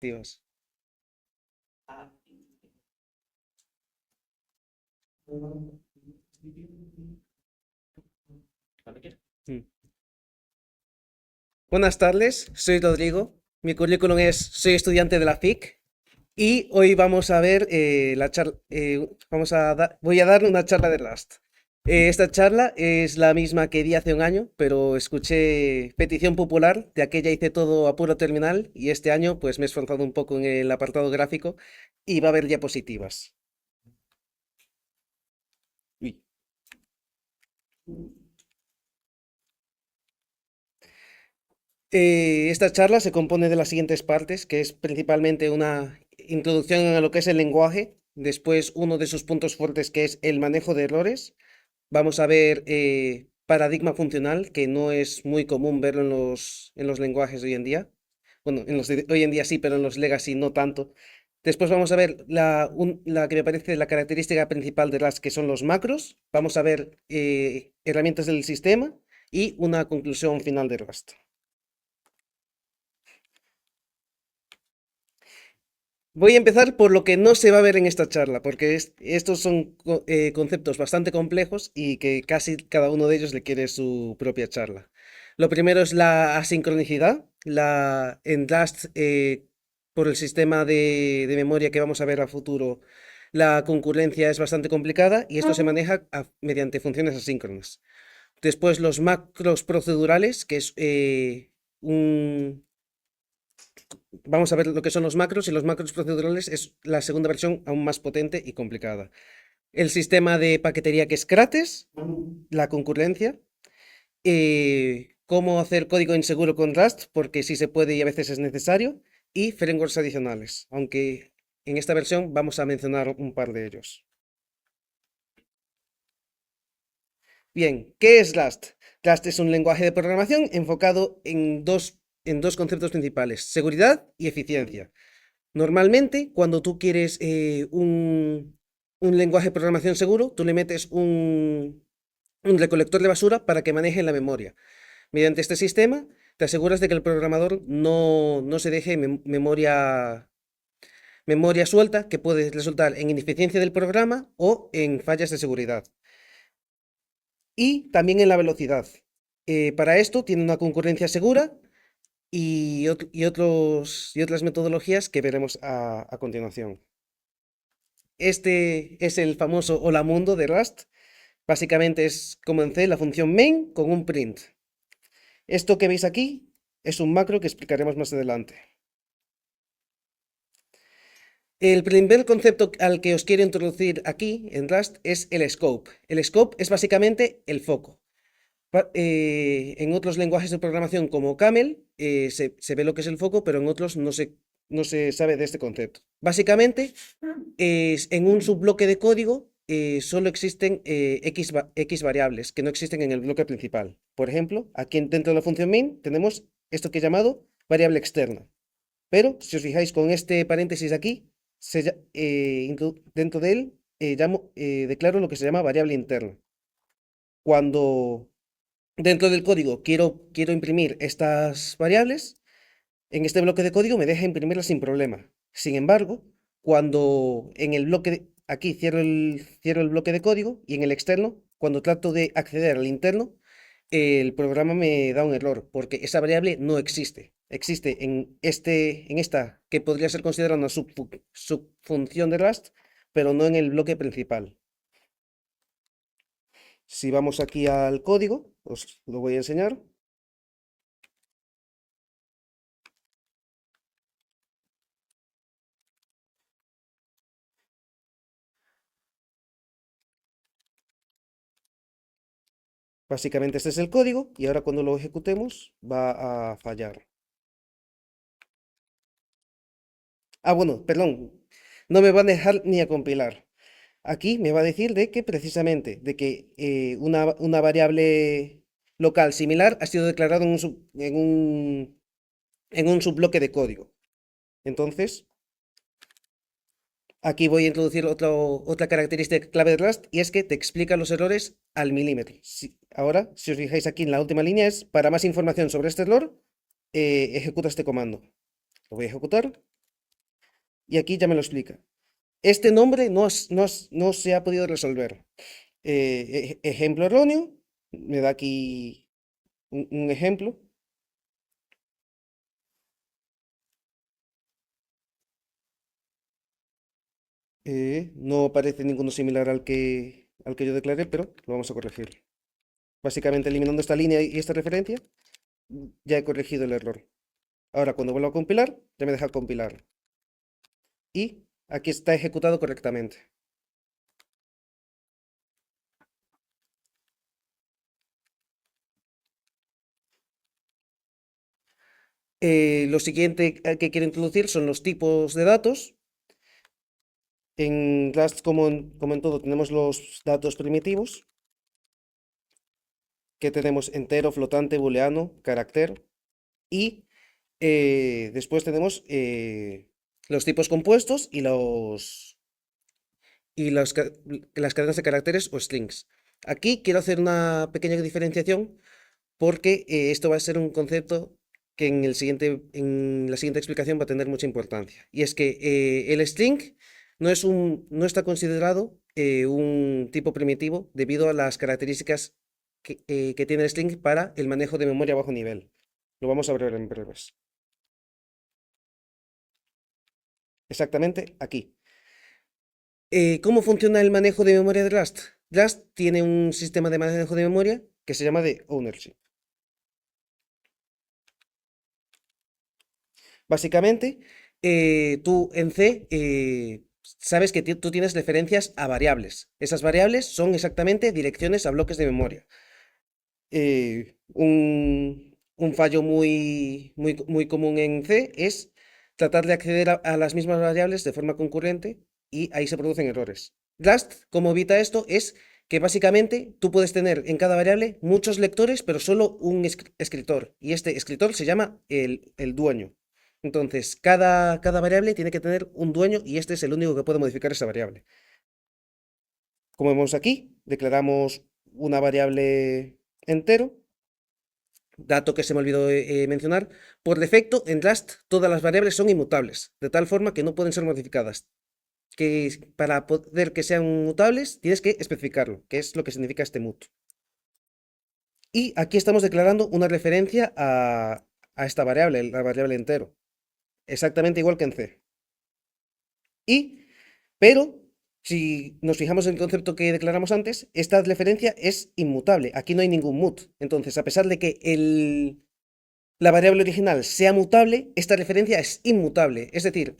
Dios. Mm. Buenas tardes, soy Rodrigo. Mi currículum es, soy estudiante de la FIC y hoy vamos a ver la charla, voy a dar una charla de Rust. Esta charla es la misma que di hace un año, pero escuché petición popular, de aquella hice todo a puro terminal y este año pues me he esforzado un poco en el apartado gráfico y va a haber diapositivas. Uy. Esta charla se compone de las siguientes partes, que es principalmente una introducción a lo que es el lenguaje, después uno de sus puntos fuertes que es el manejo de errores. Vamos a ver paradigma funcional, que no es muy común verlo en los lenguajes de hoy en día. Bueno, en los de hoy en día sí, pero en los legacy no tanto. Después vamos a ver la que me parece la característica principal de las que son los macros. Vamos a ver herramientas del sistema y una conclusión final de Rust. Voy a empezar por lo que no se va a ver en esta charla, porque estos son conceptos bastante complejos y que casi cada uno de ellos le quiere su propia charla. Lo primero es la asincronicidad. En Rust, por el sistema de memoria que vamos a ver a futuro, la concurrencia es bastante complicada y esto se maneja mediante funciones asíncronas. Después los macros procedurales, que es un, vamos a ver lo que son los macros y los macros procedurales es la segunda versión aún más potente y complicada. El sistema de paquetería que es Krates, la concurrencia, cómo hacer código inseguro con Rust, porque sí se puede y a veces es necesario, y frameworks adicionales, aunque en esta versión vamos a mencionar un par de ellos. Bien, ¿qué es Rust? Rust es un lenguaje de programación enfocado en dos conceptos principales, seguridad y eficiencia. Normalmente, cuando tú quieres un lenguaje de programación seguro, tú le metes un recolector de basura para que maneje la memoria. Mediante este sistema, te aseguras de que el programador no se deje memoria suelta que puede resultar en ineficiencia del programa o en fallas de seguridad. Y también en la velocidad. Para esto tiene una concurrencia segura y otras metodologías que veremos a continuación. Este es el famoso hola mundo de Rust. Básicamente es como en C la función main con un print. Esto que veis aquí es un macro que explicaremos más adelante. El primer concepto al que os quiero introducir aquí en Rust es el scope. El scope es básicamente el foco. En otros lenguajes de programación como Camel se ve lo que es el foco, pero en otros no se sabe de este concepto. Básicamente, en un subbloque de código solo existen X variables que no existen en el bloque principal. Por ejemplo, aquí dentro de la función main tenemos esto que he llamado variable externa. Pero si os fijáis con este paréntesis aquí, dentro de él declaro lo que se llama variable interna. Cuando dentro del código quiero imprimir estas variables, en este bloque de código me deja imprimirlas sin problema. Sin embargo, cuando en el aquí cierro el bloque de código y en el externo, cuando trato de acceder al interno, el programa me da un error porque esa variable no existe. Existe en esta que podría ser considerada una subfunción de Rust, pero no en el bloque principal. Si vamos aquí al código, os lo voy a enseñar. Básicamente este es el código y ahora cuando lo ejecutemos va a fallar. Ah, bueno, perdón, no me va a dejar ni a compilar. Aquí me va a decir de que precisamente de que una variable local similar ha sido declarada en un subbloque de código. Entonces, aquí voy a introducir otra característica clave de Rust y es que te explica los errores al milímetro. Ahora, si os fijáis aquí en la última línea es, para más información sobre este error, ejecuta este comando. Lo voy a ejecutar. y aquí ya me lo explica. Este nombre no se ha podido resolver. Ejemplo erróneo, me da aquí un ejemplo. No aparece ninguno similar al que yo declaré, pero lo vamos a corregir. Básicamente eliminando esta línea y esta referencia, ya he corregido el error. Ahora cuando vuelvo a compilar, ya me deja compilar. Y aquí está ejecutado correctamente. Lo siguiente que quiero introducir son los tipos de datos. En Rust, como en todo, tenemos los datos primitivos, que tenemos entero, flotante, booleano, carácter. Y después tenemos los tipos compuestos las cadenas de caracteres o strings. Aquí quiero hacer una pequeña diferenciación porque esto va a ser un concepto que en la siguiente explicación va a tener mucha importancia. Y es que el string no está considerado un tipo primitivo debido a las características que tiene el string para el manejo de memoria a bajo nivel. Lo vamos a ver en breves. Exactamente aquí. ¿Cómo funciona el manejo de memoria de Rust? Rust tiene un sistema de manejo de memoria que se llama de ownership. Básicamente, tú en C sabes que tú tienes referencias a variables. Esas variables son exactamente direcciones a bloques de memoria. Un fallo muy común en C es tratar de acceder a las mismas variables de forma concurrente y ahí se producen errores. Rust, como evita esto, es que básicamente tú puedes tener en cada variable muchos lectores, pero solo un escritor. Y este escritor se llama el dueño. Entonces, cada variable tiene que tener un dueño y este es el único que puede modificar esa variable. Como vemos aquí, declaramos una variable entero. Dato que se me olvidó mencionar, por defecto en Rust todas las variables son inmutables, de tal forma que no pueden ser modificadas. Que para poder que sean mutables tienes que especificarlo, que es lo que significa este mut. Y aquí estamos declarando una referencia a esta variable, la variable entero, exactamente igual que en C. Pero si nos fijamos en el concepto que declaramos antes, esta referencia es inmutable, aquí no hay ningún mut. Entonces, a pesar de que la variable original sea mutable, esta referencia es inmutable. Es decir,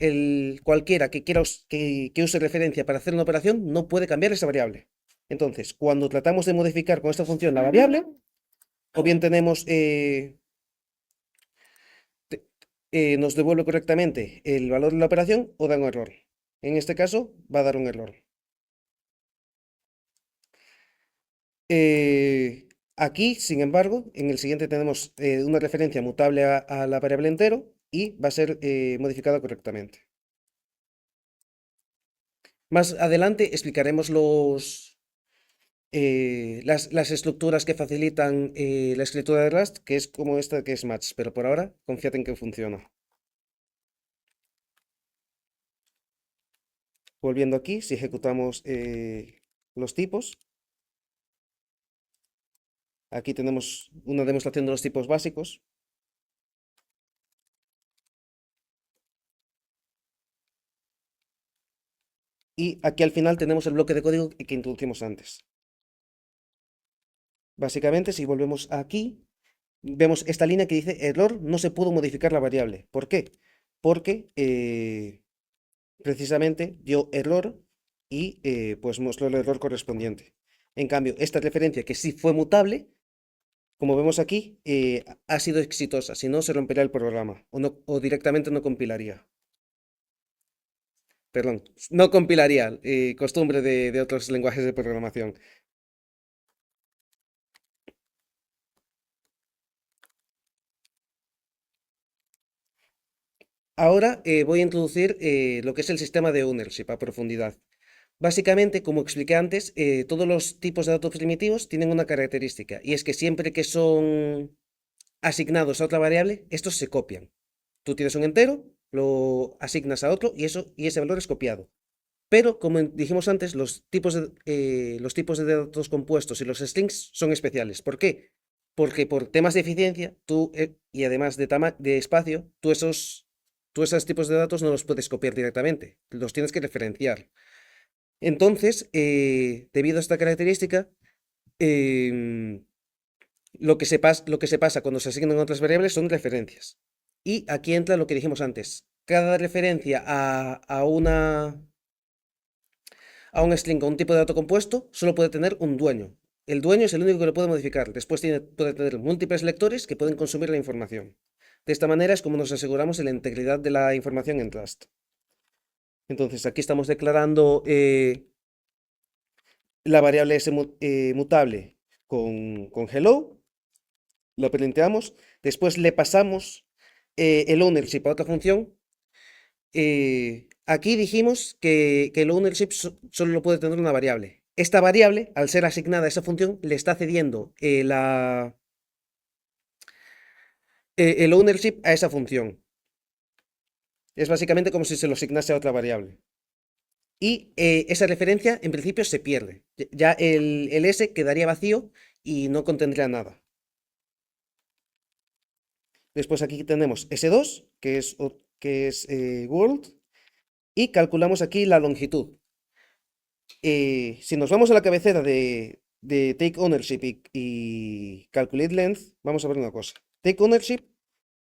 cualquiera que quiera que use referencia para hacer una operación no puede cambiar esa variable. Entonces, cuando tratamos de modificar con esta función la variable, o bien nos devuelve correctamente el valor de la operación o da un error. En este caso, va a dar un error. Aquí, sin embargo, en el siguiente tenemos una referencia mutable a la variable entero y va a ser modificada correctamente. Más adelante explicaremos las estructuras que facilitan la escritura de Rust, que es como esta que es match, pero por ahora confiad en que funciona. Volviendo aquí, si ejecutamos los tipos, aquí tenemos una demostración de los tipos básicos. Y aquí al final tenemos el bloque de código que introducimos antes. Básicamente, si volvemos aquí, vemos esta línea que dice error, no se pudo modificar la variable. ¿Por qué? Porque precisamente dio error y pues mostró el error correspondiente. En cambio, esta referencia que sí fue mutable, como vemos aquí, ha sido exitosa, si no se rompería el programa o directamente no compilaría. Perdón, no compilaría, costumbre de otros lenguajes de programación. Ahora voy a introducir lo que es el sistema de ownership a profundidad. Básicamente, como expliqué antes, todos los tipos de datos primitivos tienen una característica, y es que siempre que son asignados a otra variable, estos se copian. Tú tienes un entero, lo asignas a otro y ese valor es copiado. Pero, como dijimos antes, los tipos de datos compuestos y los strings son especiales. ¿Por qué? Porque por temas de eficiencia, y además de espacio, tú esos tipos de datos no los puedes copiar directamente, los tienes que referenciar. Entonces, debido a esta característica, em, lo que se pasa cuando se asignan otras variables son referencias. Y aquí entra lo que dijimos antes. Cada referencia a un string o un tipo de dato compuesto solo puede tener un dueño. El dueño es el único que lo puede modificar. Después puede tener múltiples lectores que pueden consumir la información. De esta manera es como nos aseguramos la integridad de la información en Rust. Entonces aquí estamos declarando la variable mutable con hello, lo printeamos, después le pasamos el ownership a otra función. Aquí dijimos que el ownership solo lo puede tener una variable. Esta variable, al ser asignada a esa función, le está cediendo el ownership a esa función. Es básicamente como si se lo asignase a otra variable. Y esa referencia, en principio, se pierde. Ya el S quedaría vacío y no contendría nada. Después aquí tenemos S2, que es world, y calculamos aquí la longitud. Si nos vamos a la cabecera de take ownership y calculate length, vamos a ver una cosa. Take ownership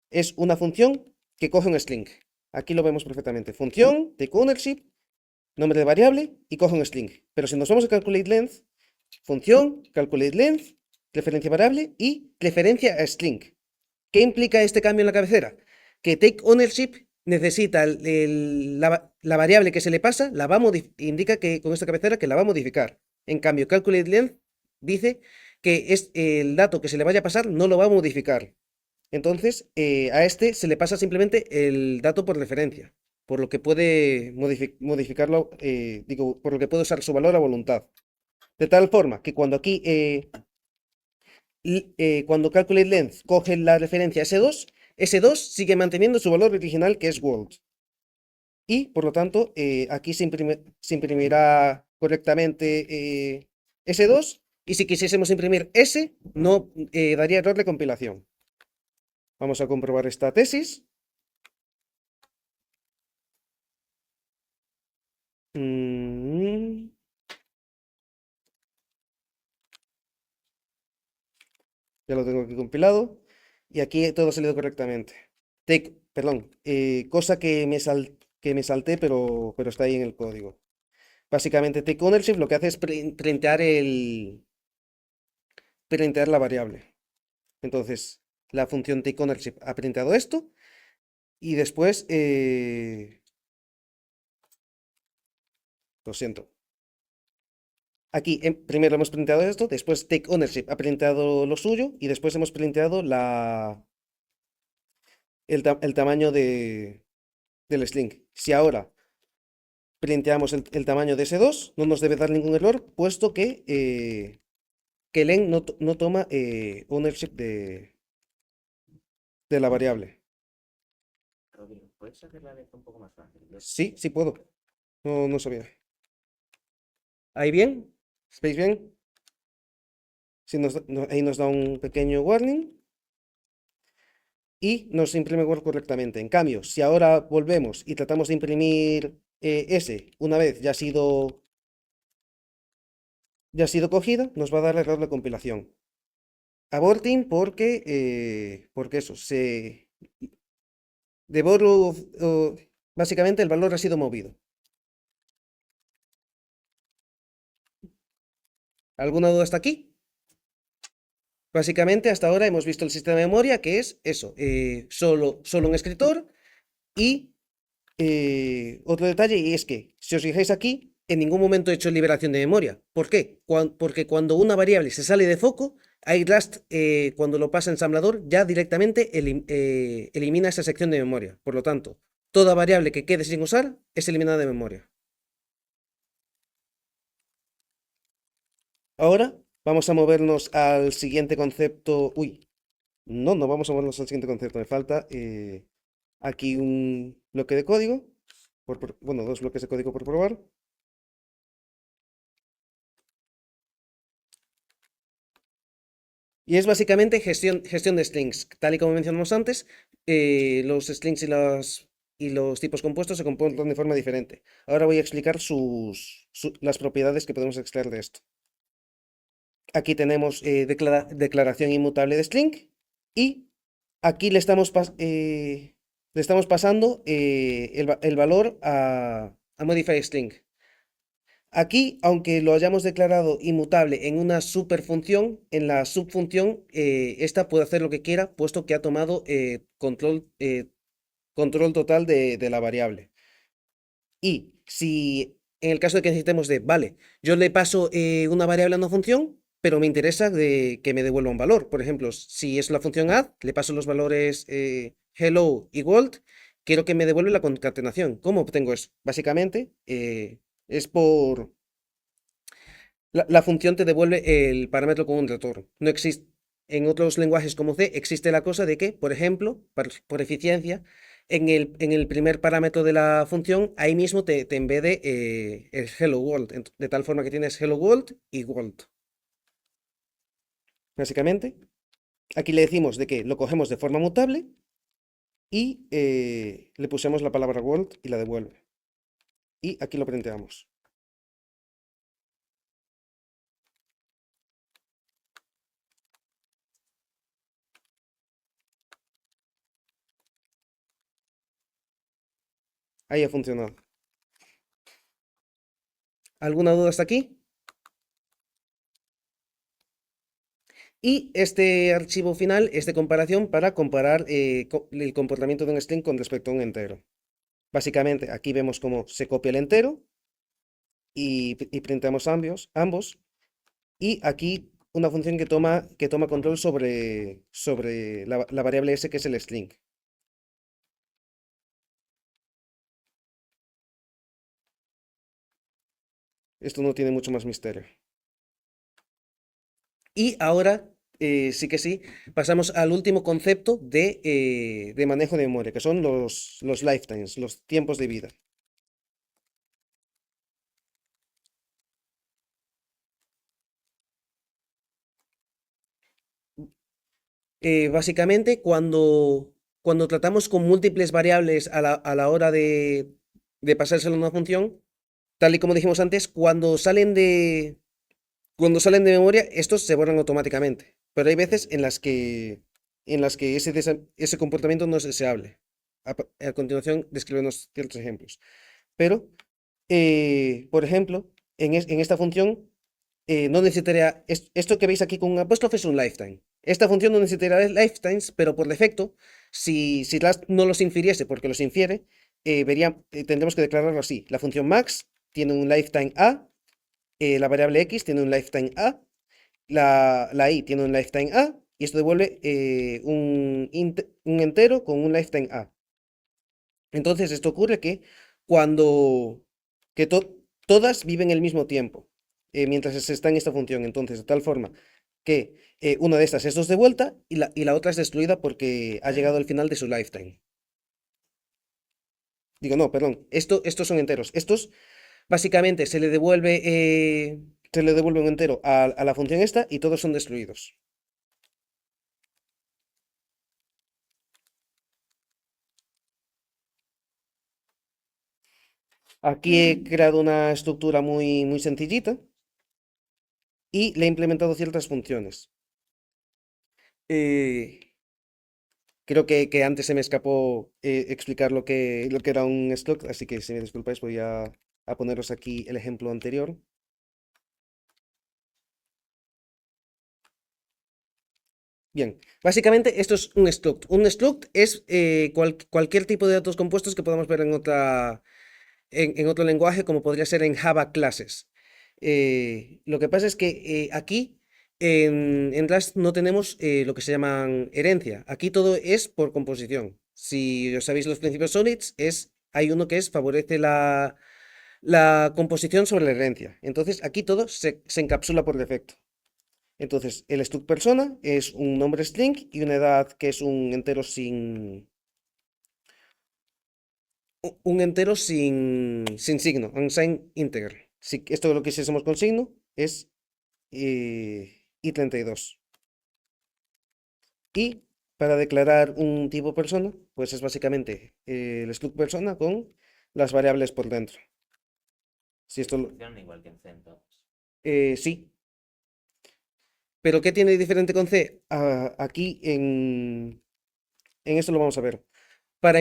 es una función que coge un string. Aquí lo vemos perfectamente. Función, take ownership, nombre de variable y coge un string. Pero si nos vamos a calculate length, función, calculate length, referencia variable y referencia a string. ¿Qué implica este cambio en la cabecera? Que take ownership necesita la variable que se le pasa, indica que con esta cabecera que la va a modificar. En cambio, calculate length dice que es el dato que se le vaya a pasar no lo va a modificar. Entonces, a este se le pasa simplemente el dato por referencia, por lo que puede modificarlo, por lo que puede usar su valor a voluntad. De tal forma que cuando aquí cuando calculate length coge la referencia S2, S2 sigue manteniendo su valor original que es world. Y por lo tanto, aquí se imprimirá correctamente S2. Y si quisiésemos imprimir S, no daría error de compilación. Vamos a comprobar esta tesis. Ya lo tengo aquí compilado. Y aquí todo ha salido correctamente. Perdón, cosa que me salté, pero está ahí en el código. Básicamente, take ownership lo que hace es printear la variable. Entonces, la función take ownership ha printeado esto. Y después, lo siento. Aquí primero hemos printeado esto, después take ownership ha printeado lo suyo y después hemos printeado el tamaño del string. Si ahora printeamos el tamaño de S2, no nos debe dar ningún error, puesto que len no toma ownership de la variable. ¿Puedes hacer la letra un poco más fácil? Sí, sí puedo. No sabía. ¿Ahí bien? ¿Veis bien? Sí, ahí nos da un pequeño warning y nos imprime Word correctamente. En cambio, si ahora volvemos y tratamos de imprimir S una vez ya ha sido cogida, nos va a dar error de compilación. Aborting porque eso, básicamente el valor ha sido movido. ¿Alguna duda hasta aquí? Básicamente, hasta ahora hemos visto el sistema de memoria, que es eso, solo un escritor. Y otro detalle, y es que, si os fijáis aquí, en ningún momento he hecho liberación de memoria. ¿Por qué? Porque cuando una variable se sale de foco, iRust, cuando lo pasa a ensamblador, ya directamente elimina esa sección de memoria. Por lo tanto, toda variable que quede sin usar es eliminada de memoria. Ahora vamos a movernos al siguiente concepto. Uy, no vamos a movernos al siguiente concepto. Me falta aquí bloque de código, bueno, 2 bloques de código por probar. Y es básicamente gestión de strings. Tal y como mencionamos antes, los strings y los tipos compuestos se comportan de forma diferente. Ahora voy a explicar las propiedades que podemos extraer de esto. Aquí tenemos declaración inmutable de string y aquí le estamos pasando el valor a modify string. Aquí, aunque lo hayamos declarado inmutable en una superfunción, en la subfunción, esta puede hacer lo que quiera, puesto que ha tomado control total de la variable. Y si en el caso de que necesitemos vale, yo le paso una variable a una función, pero me interesa que me devuelva un valor. Por ejemplo, si es la función add, le paso los valores hello y world, quiero que me devuelva la concatenación. ¿Cómo obtengo eso? Básicamente, es por la función te devuelve el parámetro con un retorno. No existe, en otros lenguajes como C existe la cosa de que, por ejemplo, por eficiencia, en el primer parámetro de la función, ahí mismo te embede el hello world, de tal forma que tienes hello world y world. Básicamente, aquí le decimos de que lo cogemos de forma mutable y le pusemos la palabra world y la devuelve. Y aquí lo printeamos. Ahí ha funcionado. ¿Alguna duda hasta aquí? Y este archivo final es de comparación para comparar el comportamiento de un string con respecto a un entero. Básicamente, aquí vemos cómo se copia el entero y printamos ambos. Y aquí una función que toma control sobre la variable s, que es el string. Esto no tiene mucho más misterio. Y ahora, sí que sí, pasamos al último concepto de manejo de memoria, que son los lifetimes, los tiempos de vida. Básicamente, cuando tratamos con múltiples variables a la hora de pasárselo a una función, tal y como dijimos antes, cuando salen de memoria, estos se borran automáticamente. Pero hay veces en las que ese comportamiento no es deseable. A continuación, describimos ciertos ejemplos. Pero, por ejemplo, en esta función, no necesitaría, esto que veis aquí con un apóstrofe es un lifetime. Esta función no necesitaría lifetimes, pero por defecto, si Rust no los infiriese porque los infiere, tendremos que declararlo así. La función max tiene un lifetime a, la variable x tiene un lifetime a, la i tiene un lifetime a, y esto devuelve un entero con un lifetime a. Entonces, esto ocurre cuando que todas viven el mismo tiempo, mientras se está en esta función. Entonces, de tal forma que una de estas es 2 de vuelta y la otra es destruida porque ha llegado al final de su lifetime. Digo, no, perdón, estos son enteros. Estos, básicamente, se le devuelve un entero a la función esta y todos son destruidos. Aquí he creado una estructura muy, muy sencillita y le he implementado ciertas funciones. Eh, Creo que antes se me escapó explicar lo que era un stock, así que si me disculpáis voy a poneros aquí el ejemplo anterior. Bien, básicamente esto es un struct. Un struct es cualquier tipo de datos compuestos que podamos ver en otro lenguaje, como podría ser en Java Classes. Lo que pasa es que aquí en Rust no tenemos lo que se llaman herencia. Aquí todo es por composición. Si os sabéis los principios solids, hay uno que favorece la composición sobre la herencia. Entonces aquí todo se encapsula por defecto. Entonces, el struct persona es un nombre string y una edad que es un entero un entero sin signo, unsigned integer. Si esto lo quisiésemos con signo, es i32. Y para declarar un tipo persona, pues es básicamente el struct persona con las variables por dentro. Si esto Funciona igual que en C entonces. sí, pero ¿qué tiene de diferente con C? Aquí en esto lo vamos a ver. Para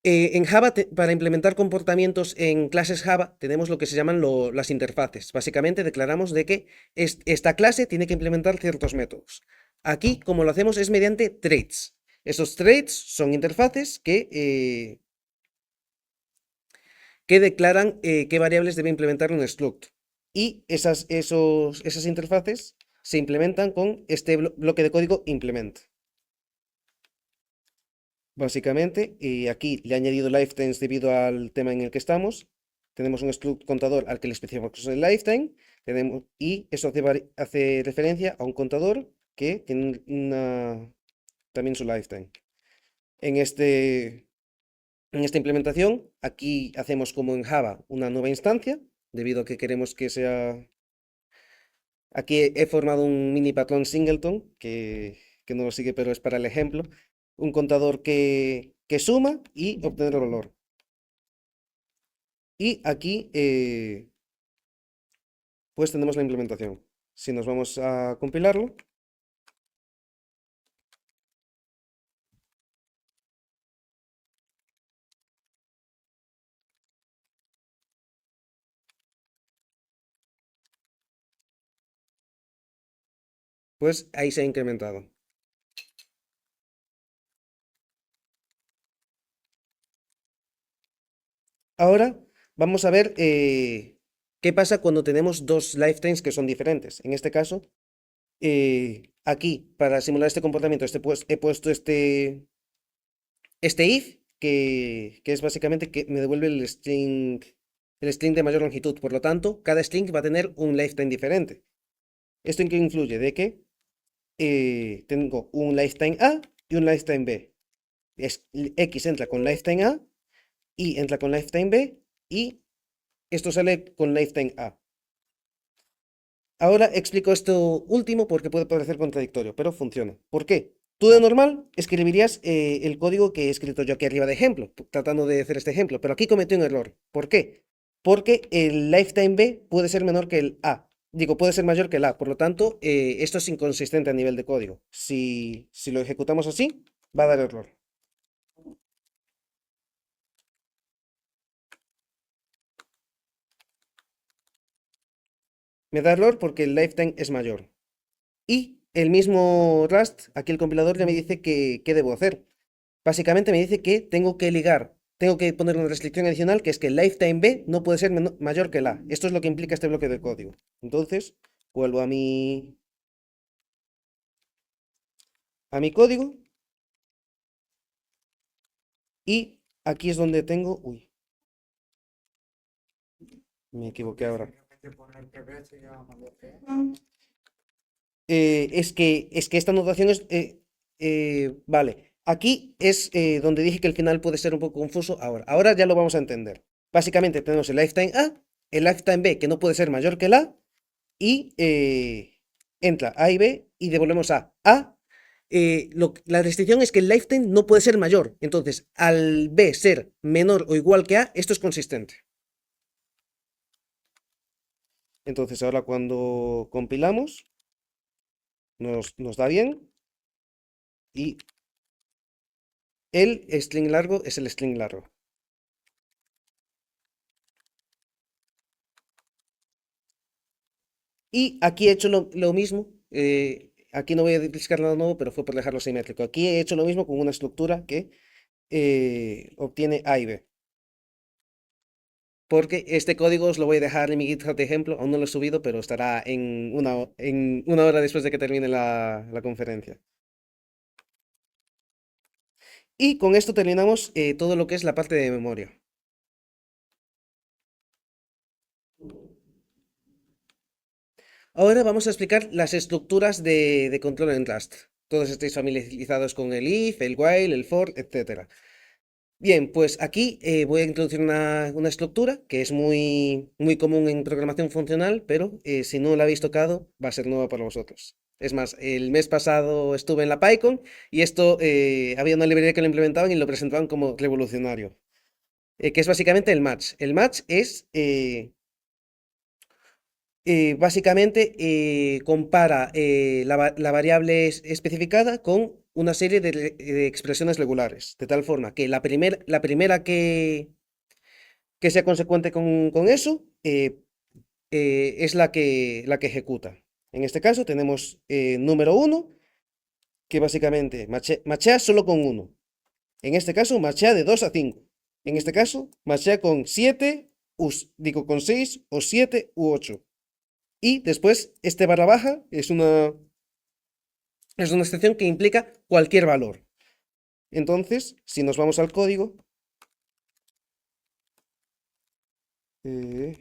en Java, para implementar comportamientos en clases Java, tenemos lo que se llaman las interfaces. Básicamente declaramos de que esta clase tiene que implementar ciertos métodos. Aquí, como lo hacemos, es mediante traits. Esos traits son interfaces que declaran qué variables debe implementar un struct. Y esas interfaces se implementan con este bloque de código implement. Básicamente, y aquí le he añadido lifetimes debido al tema en el que estamos. Tenemos un struct contador al que le especificamos el lifetime, y eso hace referencia a un contador que tiene también su lifetime. En, este, en esta implementación, aquí hacemos como en Java una nueva instancia, debido a que queremos que sea. Aquí he formado un mini patrón singleton que no lo sigue, pero es para el ejemplo. Un contador que suma y obtener el valor. Y aquí, pues tenemos la implementación. Si nos vamos a compilarlo, pues ahí se ha incrementado. Ahora vamos a ver qué pasa cuando tenemos dos lifetimes que son diferentes. En este caso, aquí, para simular este comportamiento, he puesto este if, que es básicamente que me devuelve el string de mayor longitud. Por lo tanto, cada string va a tener un lifetime diferente. ¿Esto en qué influye? De que tengo un lifetime A y un lifetime B. X entra con lifetime A, Y entra con lifetime B, y esto sale con lifetime A. Ahora explico esto último porque puede parecer contradictorio, pero funciona. ¿Por qué? Tú de normal escribirías el código que he escrito yo aquí arriba de ejemplo, tratando de hacer este ejemplo, pero aquí cometí un error. ¿Por qué? Porque el lifetime B puede ser menor que el A. Digo, puede ser mayor que el A. Por lo tanto, esto es inconsistente a nivel de código. Si lo ejecutamos así, va a dar error. Me da error porque el lifetime es mayor. Y el mismo Rust, aquí el compilador ya me dice qué debo hacer. Básicamente me dice que tengo que poner una restricción adicional, que es que el lifetime B no puede ser mayor que el A. Esto es lo que implica este bloque de código. Entonces, vuelvo a mi código, y aquí es donde tengo. Uy, me equivoqué ahora. Es que esta notación es. Vale, aquí es donde dije que el final puede ser un poco confuso ahora. Ya lo vamos a entender. Básicamente tenemos el lifetime A, el lifetime B que no puede ser mayor que el A, y entra A y B y devolvemos A. La restricción es que el lifetime no puede ser mayor. Entonces, al B ser menor o igual que A, esto es consistente. Entonces, ahora cuando compilamos, nos da bien, y el string largo es el string largo. Y aquí he hecho lo mismo. Aquí no voy a explicar nada nuevo, pero fue por dejarlo simétrico. Aquí he hecho lo mismo con una estructura que obtiene A y B. Porque este código os lo voy a dejar en mi GitHub de ejemplo. Aún no lo he subido, pero estará en una hora después de que termine la conferencia. Y con esto terminamos todo lo que es la parte de memoria. Ahora vamos a explicar las estructuras de control en Rust. todos estéis familiarizados con el if, el while, el for, etcétera. Bien, pues aquí voy a introducir una estructura que es muy común en programación funcional, pero si no la habéis tocado, va a ser nueva para vosotros. Es más, el mes pasado estuve en la PyCon y esto había una librería que lo implementaban y lo presentaban como revolucionario, que es básicamente el match. El match es básicamente compara la variable especificada con una serie de expresiones regulares, de tal forma que la primera que sea consecuente con eso es la que ejecuta. En este caso tenemos número uno que básicamente machea solo con uno. En este caso machea de 2 a 5. En este caso machea con 7, digo con 6 o 7 u 8. Y después, este barra baja es una excepción que implica cualquier valor. Entonces, si nos vamos al código, eh,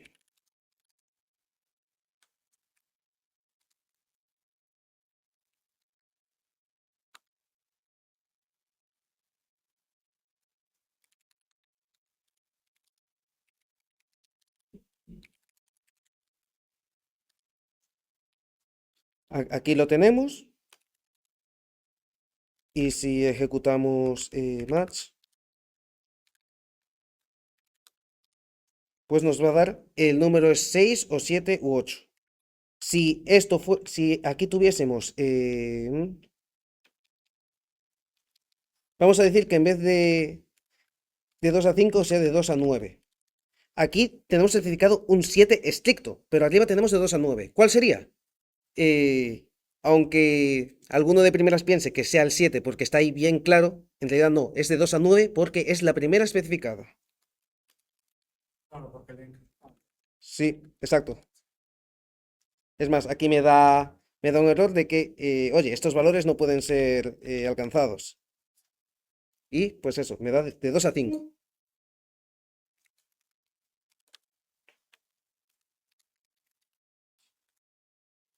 aquí lo tenemos. Y si ejecutamos match, pues nos va a dar el número es 6 o 7 u 8. Si aquí tuviésemos, vamos a decir que en vez de 2 a 5 sea de 2 a 9. Aquí tenemos certificado un 7 estricto, pero arriba tenemos de 2 a 9. ¿Cuál sería? Aunque alguno de primeras piense que sea el 7 porque está ahí bien claro, en realidad no, es de 2 a 9 porque es la primera especificada. Sí, exacto. Es más, aquí me da un error de que, oye, estos valores no pueden ser alcanzados. Y pues eso, me da de 2 a 5.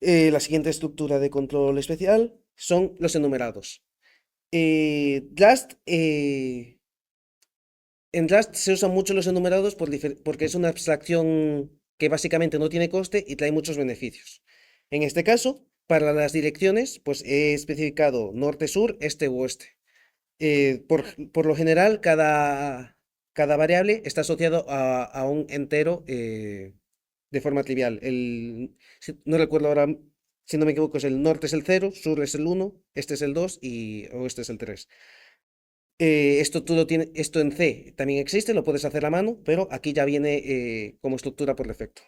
La siguiente estructura de control especial son los enumerados. Rust, en Rust se usan mucho los enumerados porque es una abstracción que básicamente no tiene coste y trae muchos beneficios. En este caso, para las direcciones, pues he especificado norte, sur, este u oeste. Por lo general, cada variable está asociado a un entero de forma trivial. No recuerdo ahora, si no me equivoco, es el norte es el 0, sur es el 1, este es el 2 y oeste es el 3. Esto en C también existe, lo puedes hacer a mano, pero aquí ya viene como estructura por defecto.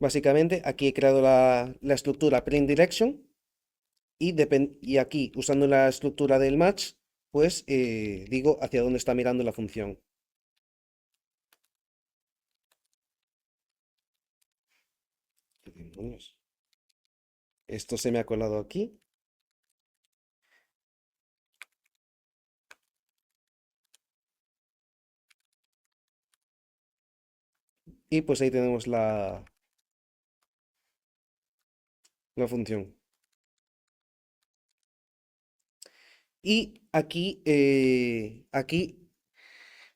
Básicamente, aquí he creado la estructura print direction y aquí, usando la estructura del match, pues digo hacia dónde está mirando la función. ¿Qué demonios? Esto se me ha colado aquí. Y pues ahí tenemos la función. Y aquí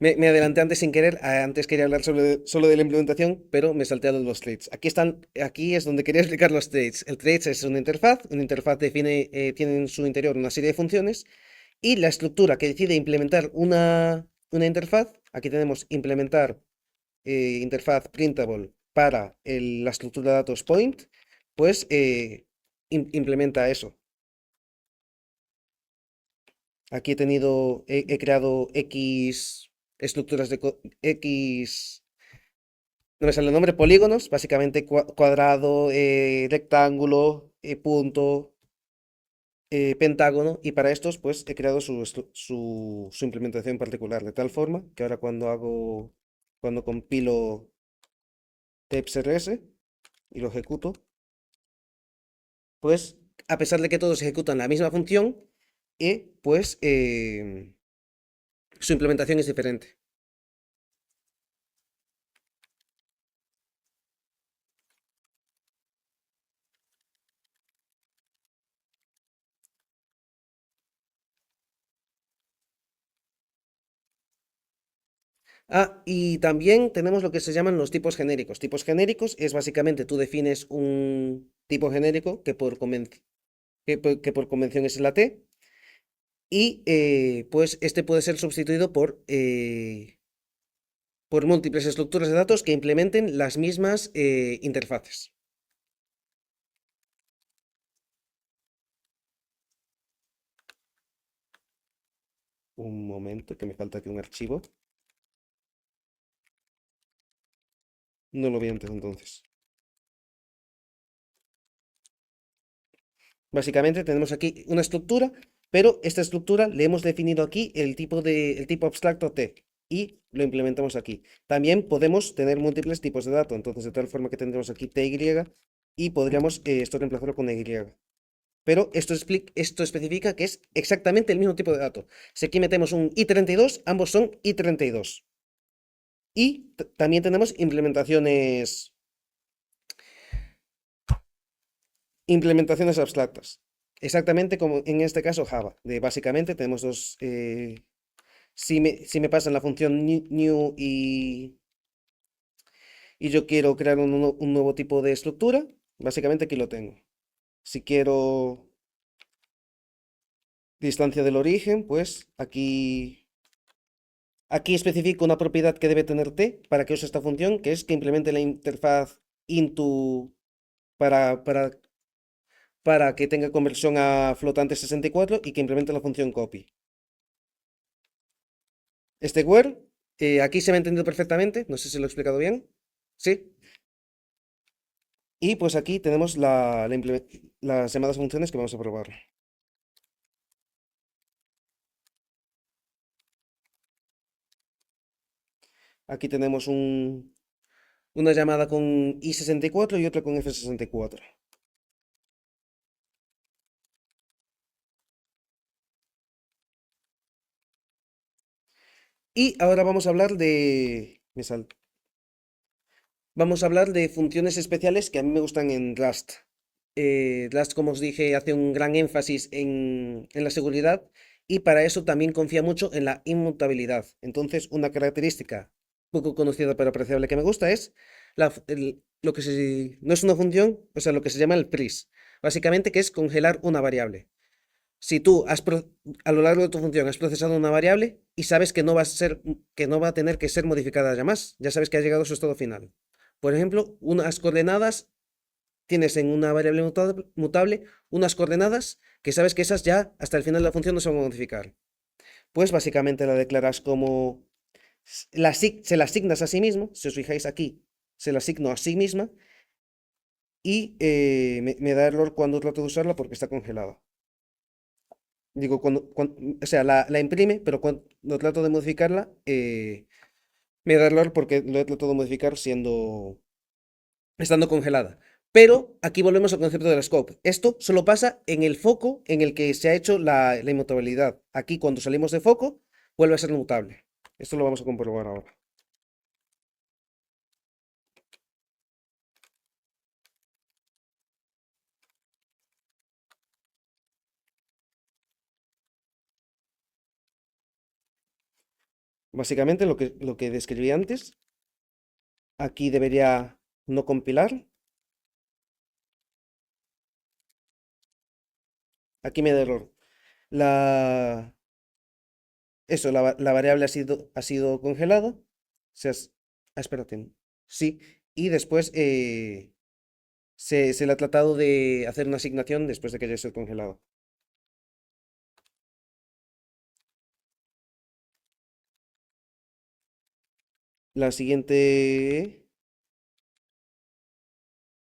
me adelanté antes sin querer. Antes quería hablar solo de la implementación, pero me salté a los threads. Aquí es donde quería explicar los threads. El threads es una interfaz. Una interfaz tiene en su interior una serie de funciones. Y la estructura que decide implementar una interfaz. Aquí tenemos implementar interfaz printable para la estructura de datos point. Pues implementa eso. Aquí he creado X estructuras X, no me sale el nombre, polígonos, básicamente cuadrado, rectángulo, punto, pentágono, y para estos pues he creado su implementación particular, de tal forma que ahora cuando compilo TextRS y lo ejecuto, pues a pesar de que todos ejecutan la misma función, pues su implementación es diferente. Y también tenemos lo que se llaman los tipos genéricos. Tipos genéricos es básicamente tú defines un tipo genérico que por convención es la T y pues este puede ser sustituido por múltiples estructuras de datos que implementen las mismas interfaces. Un momento, que me falta aquí un archivo. No lo vi antes entonces. Básicamente tenemos aquí una estructura, pero esta estructura le hemos definido aquí el tipo abstracto T y lo implementamos aquí. También podemos tener múltiples tipos de datos, entonces de tal forma que tendremos aquí TY y podríamos esto reemplazarlo con Y. Pero esto especifica que es exactamente el mismo tipo de dato. Si aquí metemos un i32, ambos son i32. Y también tenemos implementaciones abstractas. Exactamente como en este caso Java. Básicamente tenemos dos. Si me pasan la función new y yo quiero crear un nuevo tipo de estructura, básicamente aquí lo tengo. Si quiero distancia del origen, pues aquí especifico una propiedad que debe tener T para que use esta función, que es que implemente la interfaz into para, para, para que tenga conversión a flotante 64 y que implemente la función copy. Este where, aquí se me ha entendido perfectamente, no sé si lo he explicado bien. Sí. Y pues aquí tenemos las llamadas funciones que vamos a probar. Aquí tenemos una llamada con i64 y otra con f64. Y ahora vamos a hablar de... Me salto. Vamos a hablar de funciones especiales que a mí me gustan en Rust. Rust, como os dije, hace un gran énfasis en la seguridad y para eso también confía mucho en la inmutabilidad. Entonces, una característica poco conocida pero apreciable que me gusta es lo que no es una función, o sea, lo que se llama el freeze. Básicamente, que es congelar una variable. Si tú a lo largo de tu función has procesado una variable y sabes que no va a tener que ser modificada ya más, ya sabes que ha llegado a su estado final. Por ejemplo, unas coordenadas, tienes en una variable mutable unas coordenadas que sabes que esas ya hasta el final de la función no se van a modificar. Pues básicamente la declaras como, se la asignas a sí mismo, si os fijáis aquí, se la asigno a sí misma y me da error cuando trato de usarla porque está congelada. Digo, o sea, la imprime, pero cuando trato de modificarla, me da error porque lo he tratado de modificar estando congelada. Pero aquí volvemos al concepto del scope. Esto solo pasa en el foco en el que se ha hecho la inmutabilidad. Aquí, cuando salimos de foco, vuelve a ser mutable. Esto lo vamos a comprobar ahora. Básicamente lo que describí antes, aquí debería no compilar. Aquí me da error. La, la variable ha sido congelada. Espérate. Sí. Y después se le ha tratado de hacer una asignación después de que haya sido congelado. La siguiente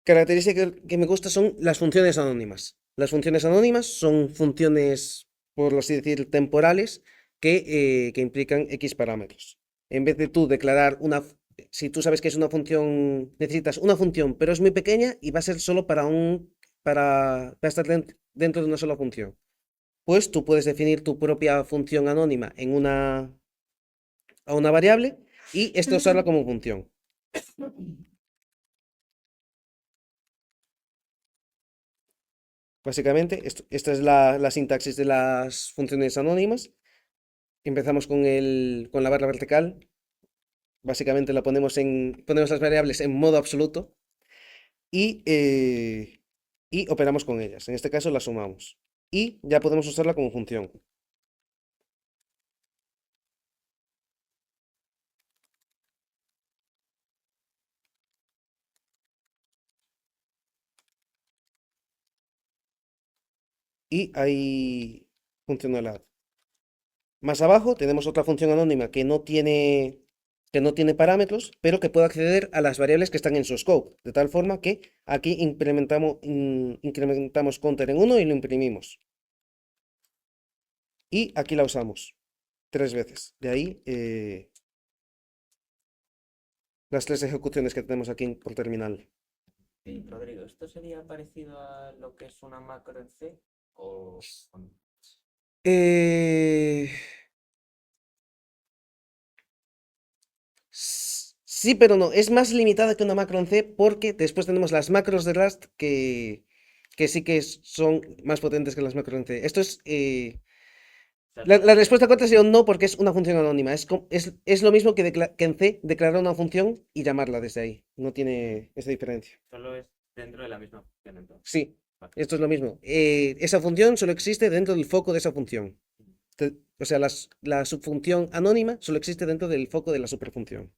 característica que me gusta son las funciones anónimas. Las funciones anónimas son funciones, por así decir, temporales que implican X parámetros. En vez de tú declarar si tú sabes que es una función, necesitas una función, pero es muy pequeña y va a ser solo para estar dentro de una sola función. Pues tú puedes definir tu propia función anónima a una variable y esto usarla como función. Básicamente, esta es la sintaxis de las funciones anónimas. Empezamos con la barra vertical. Básicamente ponemos las variables en modo absoluto y, y operamos con ellas. En este caso la sumamos. Y ya podemos usarla como función. Y ahí funcionó la add. Más abajo tenemos otra función anónima que no tiene parámetros, pero que puede acceder a las variables que están en su scope, de tal forma que aquí incrementamos counter en 1 y lo imprimimos. Y aquí la usamos 3 veces. De ahí las 3 ejecuciones que tenemos aquí por terminal. Sí, Rodrigo, ¿esto sería parecido a lo que es una macro en C? ¿O no? Eh, Sí, pero no. Es más limitada que una macro en C porque después tenemos las macros de Rust que sí que son más potentes que las macros en C. Esto es. O sea, La respuesta corta sería un no porque es una función anónima. Es lo mismo que en C declarar una función y llamarla desde ahí. No tiene esa diferencia. solo es dentro de la misma función entonces. Sí, Vale. esto es lo mismo. Esa función solo existe dentro del foco de esa función. O sea, la subfunción anónima solo existe dentro del foco de la superfunción.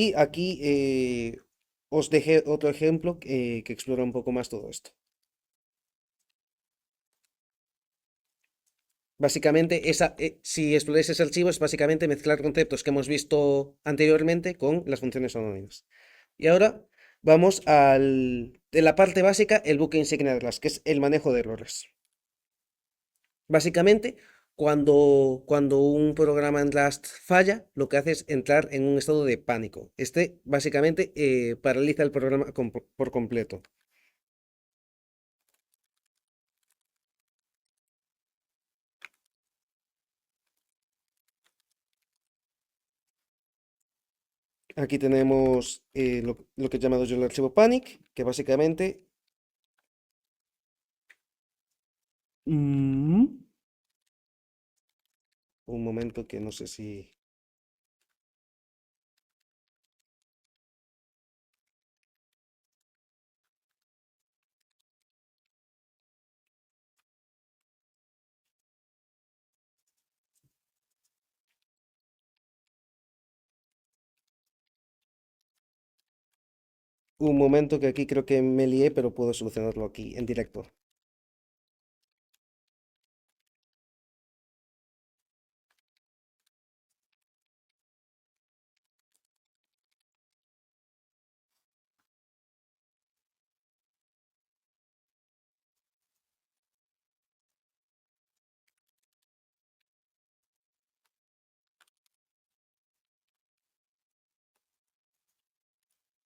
Y aquí os dejé otro ejemplo que explora un poco más todo esto. Básicamente, si exploráis ese archivo, es básicamente mezclar conceptos que hemos visto anteriormente con las funciones anónimas. Y ahora vamos de la parte básica, el buque insignia de Rust, que es el manejo de errores. Básicamente, cuando un programa en Rust falla, lo que hace es entrar en un estado de pánico. Este básicamente paraliza el programa por completo. Aquí tenemos lo que he llamado yo el archivo panic, que básicamente... Mm, un momento que no sé si... Un momento que aquí creo que me lié, pero puedo solucionarlo aquí en directo.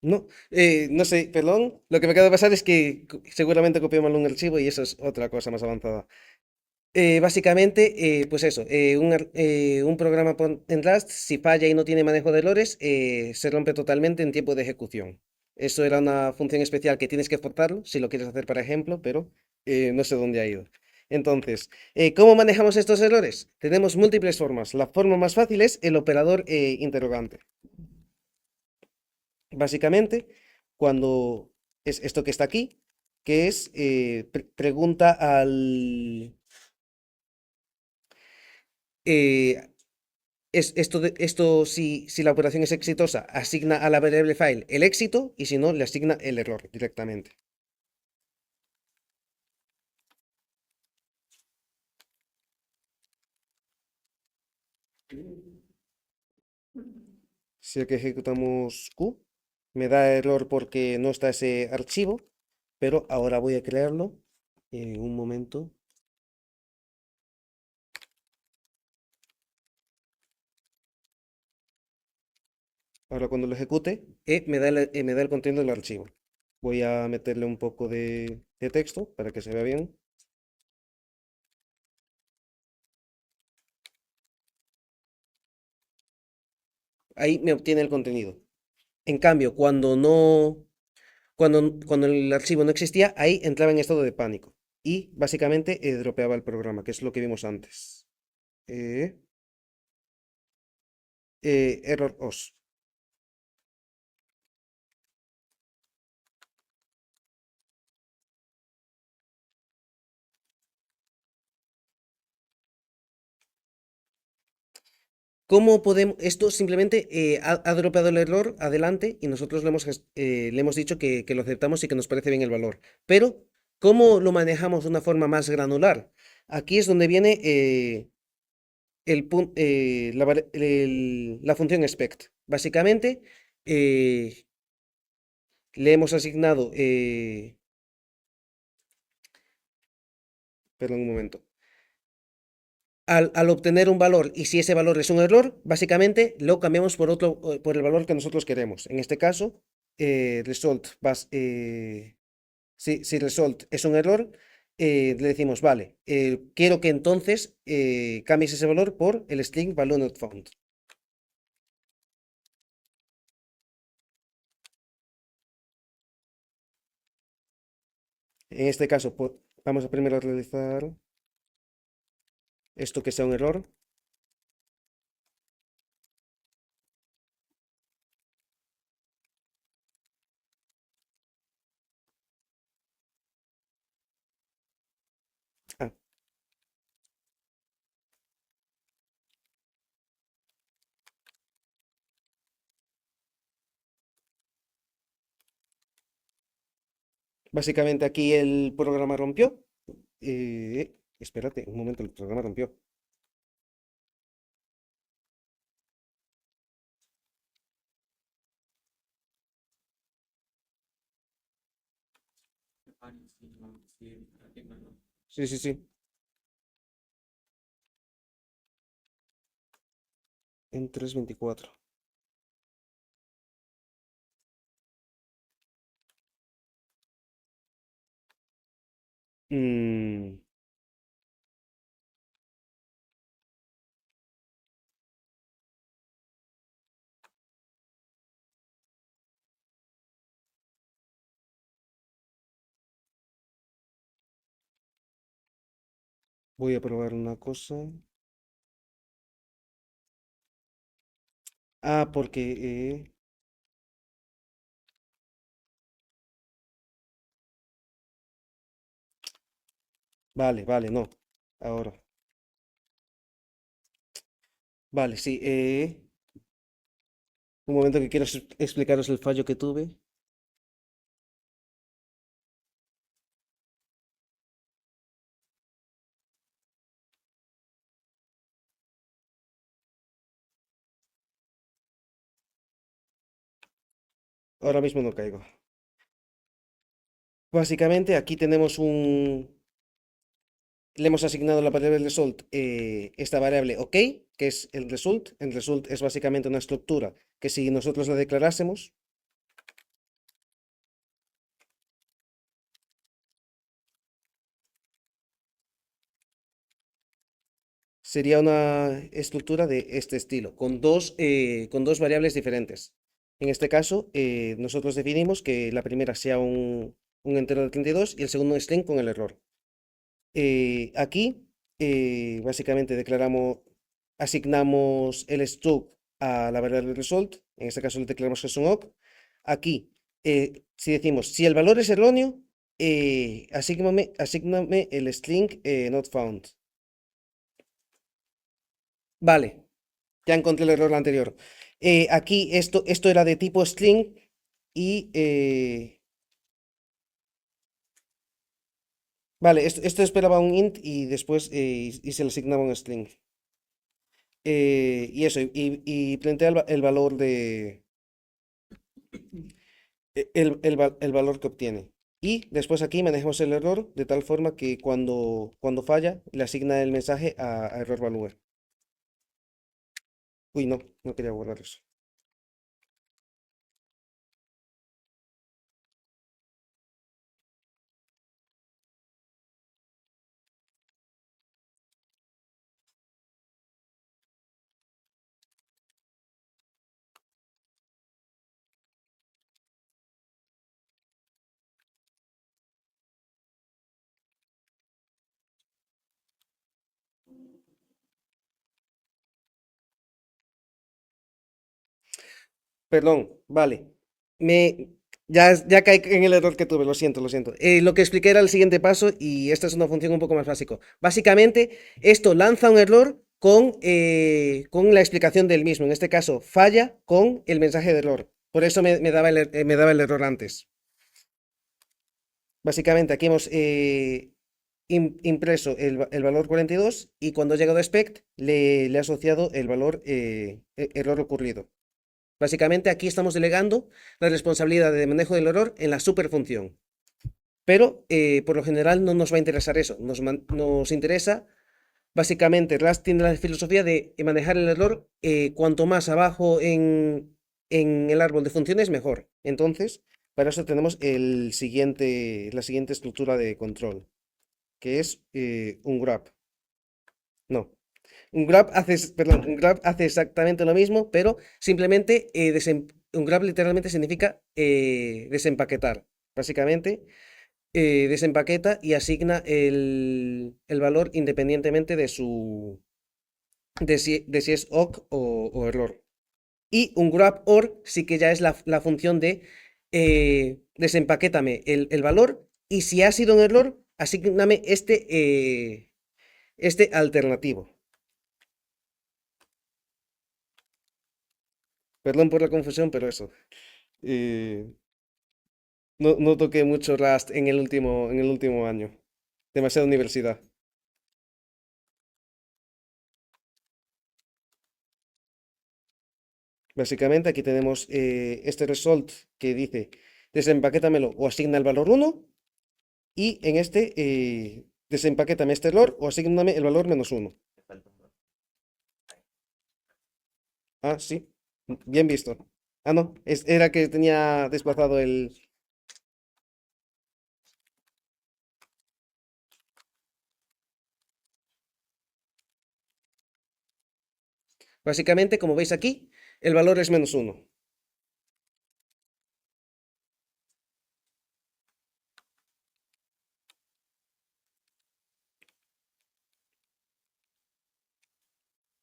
No, no sé, perdón. Lo que me acaba de pasar es que seguramente copié mal un archivo y eso es otra cosa más avanzada. Básicamente, pues eso, un programa en Rust, si falla y no tiene manejo de errores, se rompe totalmente en tiempo de ejecución. Eso era una función especial que tienes que forzarlo, si lo quieres hacer, por ejemplo, pero no sé dónde ha ido. Entonces, ¿cómo manejamos estos errores? Tenemos múltiples formas. La forma más fácil es el operador interrogante. Básicamente, cuando es esto que está aquí, que es pregunta eh, esto si la operación es exitosa, asigna a la variable file el éxito y si no, le asigna el error directamente. Si aquí ejecutamos Q, me da error porque no está ese archivo, pero ahora voy a crearlo en un momento. Ahora cuando lo ejecute, me da el contenido del archivo. Voy a meterle un poco de texto para que se vea bien. Ahí me obtiene el contenido. En cambio, cuando el archivo no existía, ahí entraba en estado de pánico. y básicamente dropeaba el programa, que es lo que vimos antes. Eh, Error os. ¿Cómo podemos? Esto simplemente ha dropeado el error adelante y nosotros le hemos dicho que lo aceptamos y que nos parece bien el valor. Pero, ¿cómo lo manejamos de una forma más granular? Aquí es donde viene la función expect. Básicamente, eh, le hemos asignado, perdón un momento, al obtener un valor y si ese valor es un error, básicamente lo cambiamos por otro, por el valor que nosotros queremos. En este caso, result, si result es un error, le decimos, vale, quiero que entonces cambies ese valor por el string value not found. En este caso, vamos a primero realizar esto que sea un error. Ah, básicamente aquí el programa rompió. Espérate, un momento, el programa rompió. Sí, sí, sí. En 3.24. Mm, Voy a probar una cosa. Ah, porque... vale, vale, no. Ahora. Vale, sí. Un momento que quiero explicaros el fallo que tuve. Ahora mismo no caigo. Básicamente aquí tenemos le hemos asignado a la variable result esta variable OK, que es el result. El result es básicamente una estructura que si nosotros la declarásemos, sería una estructura de este estilo, con dos variables diferentes. En este caso, nosotros definimos que la primera sea un entero de 32 y el segundo un string con el error. Aquí, básicamente asignamos el struct a la variable result, en este caso le declaramos que es un OC. Aquí, si decimos, si el valor es erróneo, asígname el string not found. Vale, ya encontré el error anterior. Aquí esto era de tipo string y... vale, esto esperaba un int y después y se le asignaba un string. Y eso, y plantea el valor el valor que obtiene. Y después aquí manejamos el error de tal forma que cuando falla le asigna el mensaje a error value. Uy, no, no quería guardar eso. Perdón, vale. Me, ya caí en el error que tuve, lo siento, lo siento. Lo que expliqué era el siguiente paso y esta es una función un poco más básico. Básicamente, esto lanza un error con la explicación del mismo. En este caso, falla con el mensaje de error. Por eso me daba el error antes. Básicamente, aquí hemos impreso el valor 42 y cuando ha llegado a expect le he asociado el valor error ocurrido. Básicamente aquí estamos delegando la responsabilidad de manejo del error en la superfunción. Pero por lo general no nos va a interesar eso. Nos interesa, básicamente, Rust tiene la filosofía de manejar el error cuanto más abajo en el árbol de funciones, mejor. Entonces, para eso tenemos la siguiente estructura de control, que es un grab. No, un grab hace exactamente lo mismo, pero simplemente un grab literalmente significa desempaquetar. Básicamente, desempaqueta y asigna el valor independientemente de si es awk o error. Y un grab or sí que ya es la función de desempaquétame el valor y si ha sido un error, asígname este alternativo. Perdón por la confusión, pero eso. Eh, no toqué mucho Rust en el último año. Demasiada universidad. Básicamente aquí tenemos este result que dice desempaquétamelo o asigna el valor 1 y en este desempaquétame este error o asígname el valor -1. Me falta un Ah, sí. Bien visto. Ah, no. Era que tenía desplazado el... Básicamente, como veis aquí, el valor es -1.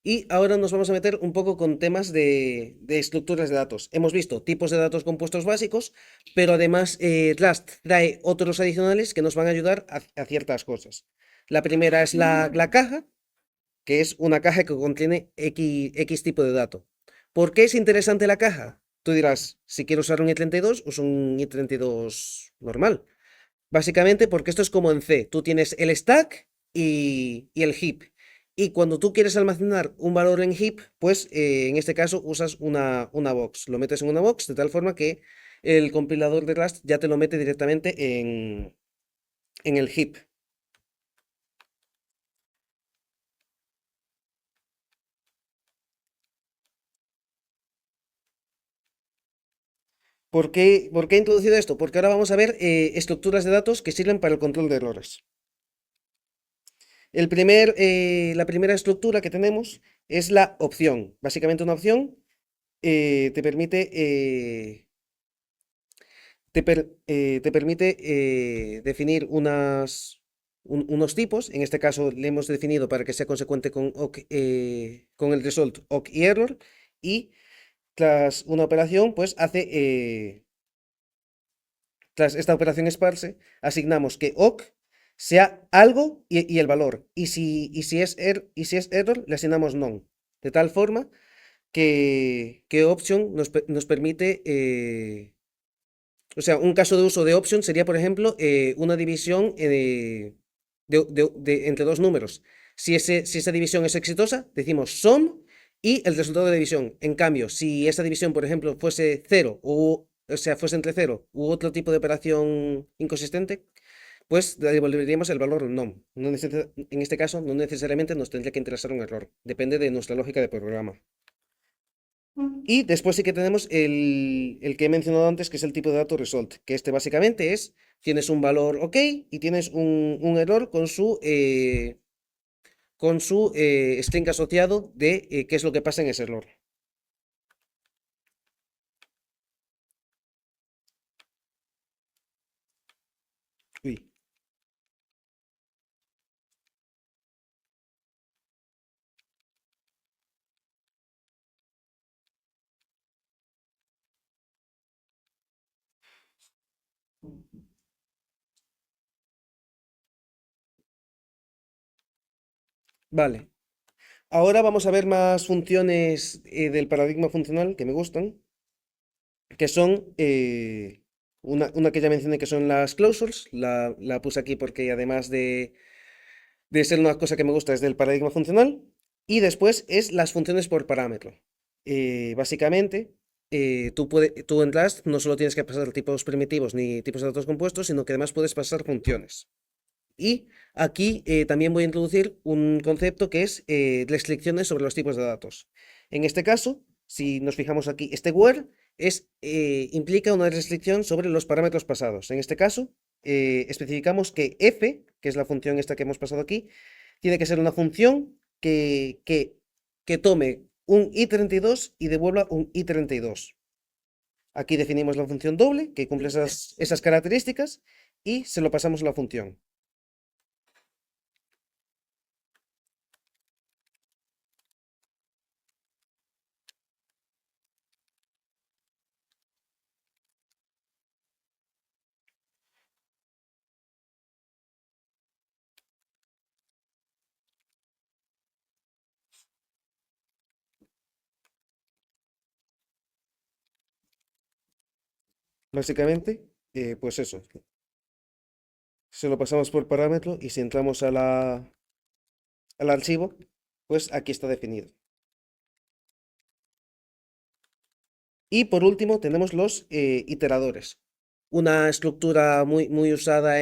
Y ahora nos vamos a meter un poco con temas de estructuras de datos. Hemos visto tipos de datos compuestos básicos, pero además Rust trae otros adicionales que nos van a ayudar a ciertas cosas. La primera es la caja, que es una caja que contiene X tipo de dato. ¿Por qué es interesante la caja? Tú dirás, si quiero usar un i32, uso un i32 normal. Básicamente porque esto es como en C. Tú tienes el stack y el heap. Y cuando tú quieres almacenar un valor en heap, pues en este caso usas una box. Lo metes en una box de tal forma que el compilador de Rust ya te lo mete directamente en el heap. ¿Por qué he introducido esto? Porque ahora vamos a ver estructuras de datos que sirven para el control de errores. La primera estructura que tenemos es la opción. Básicamente una opción te permite te permite definir unos tipos. En este caso le hemos definido para que sea consecuente con el result awk y error. Y tras una operación, pues tras esta operación esparce, asignamos que awk sea algo y el valor. Y si es error, le asignamos none. De tal forma que option nos permite o sea, un caso de uso de option sería, por ejemplo, una división entre dos números. Si esa división es exitosa, decimos sum y el resultado de división. En cambio, si esa división, por ejemplo, fuese cero, o sea, fuese entre cero u otro tipo de operación inconsistente, pues devolveríamos el valor num. En este caso, no necesariamente nos tendría que interesar un error. Depende de nuestra lógica de programa. Y después sí que tenemos el que he mencionado antes, que es el tipo de dato result, que este básicamente es, tienes un valor OK y tienes un error con su string asociado de qué es lo que pasa en ese error. Uy. Vale. Ahora vamos a ver más funciones del paradigma funcional que me gustan, que son una que ya mencioné que son las clausuras. La puse aquí porque además de ser una cosa que me gusta es del paradigma funcional. Y después es las funciones por parámetro. Básicamente, tú en Rust no solo tienes que pasar tipos primitivos ni tipos de datos compuestos, sino que además puedes pasar funciones. Y aquí también voy a introducir un concepto que es restricciones sobre los tipos de datos. En este caso, si nos fijamos aquí, este where implica una restricción sobre los parámetros pasados. En este caso, especificamos que f, que es la función esta que hemos pasado aquí, tiene que ser una función que tome un i32 y devuelva un i32. Aquí definimos la función doble, que cumple esas características, y se lo pasamos a la función. Básicamente, pues eso, se lo pasamos por parámetro y si entramos al archivo, pues aquí está definido. Y por último tenemos los iteradores. Una estructura muy usada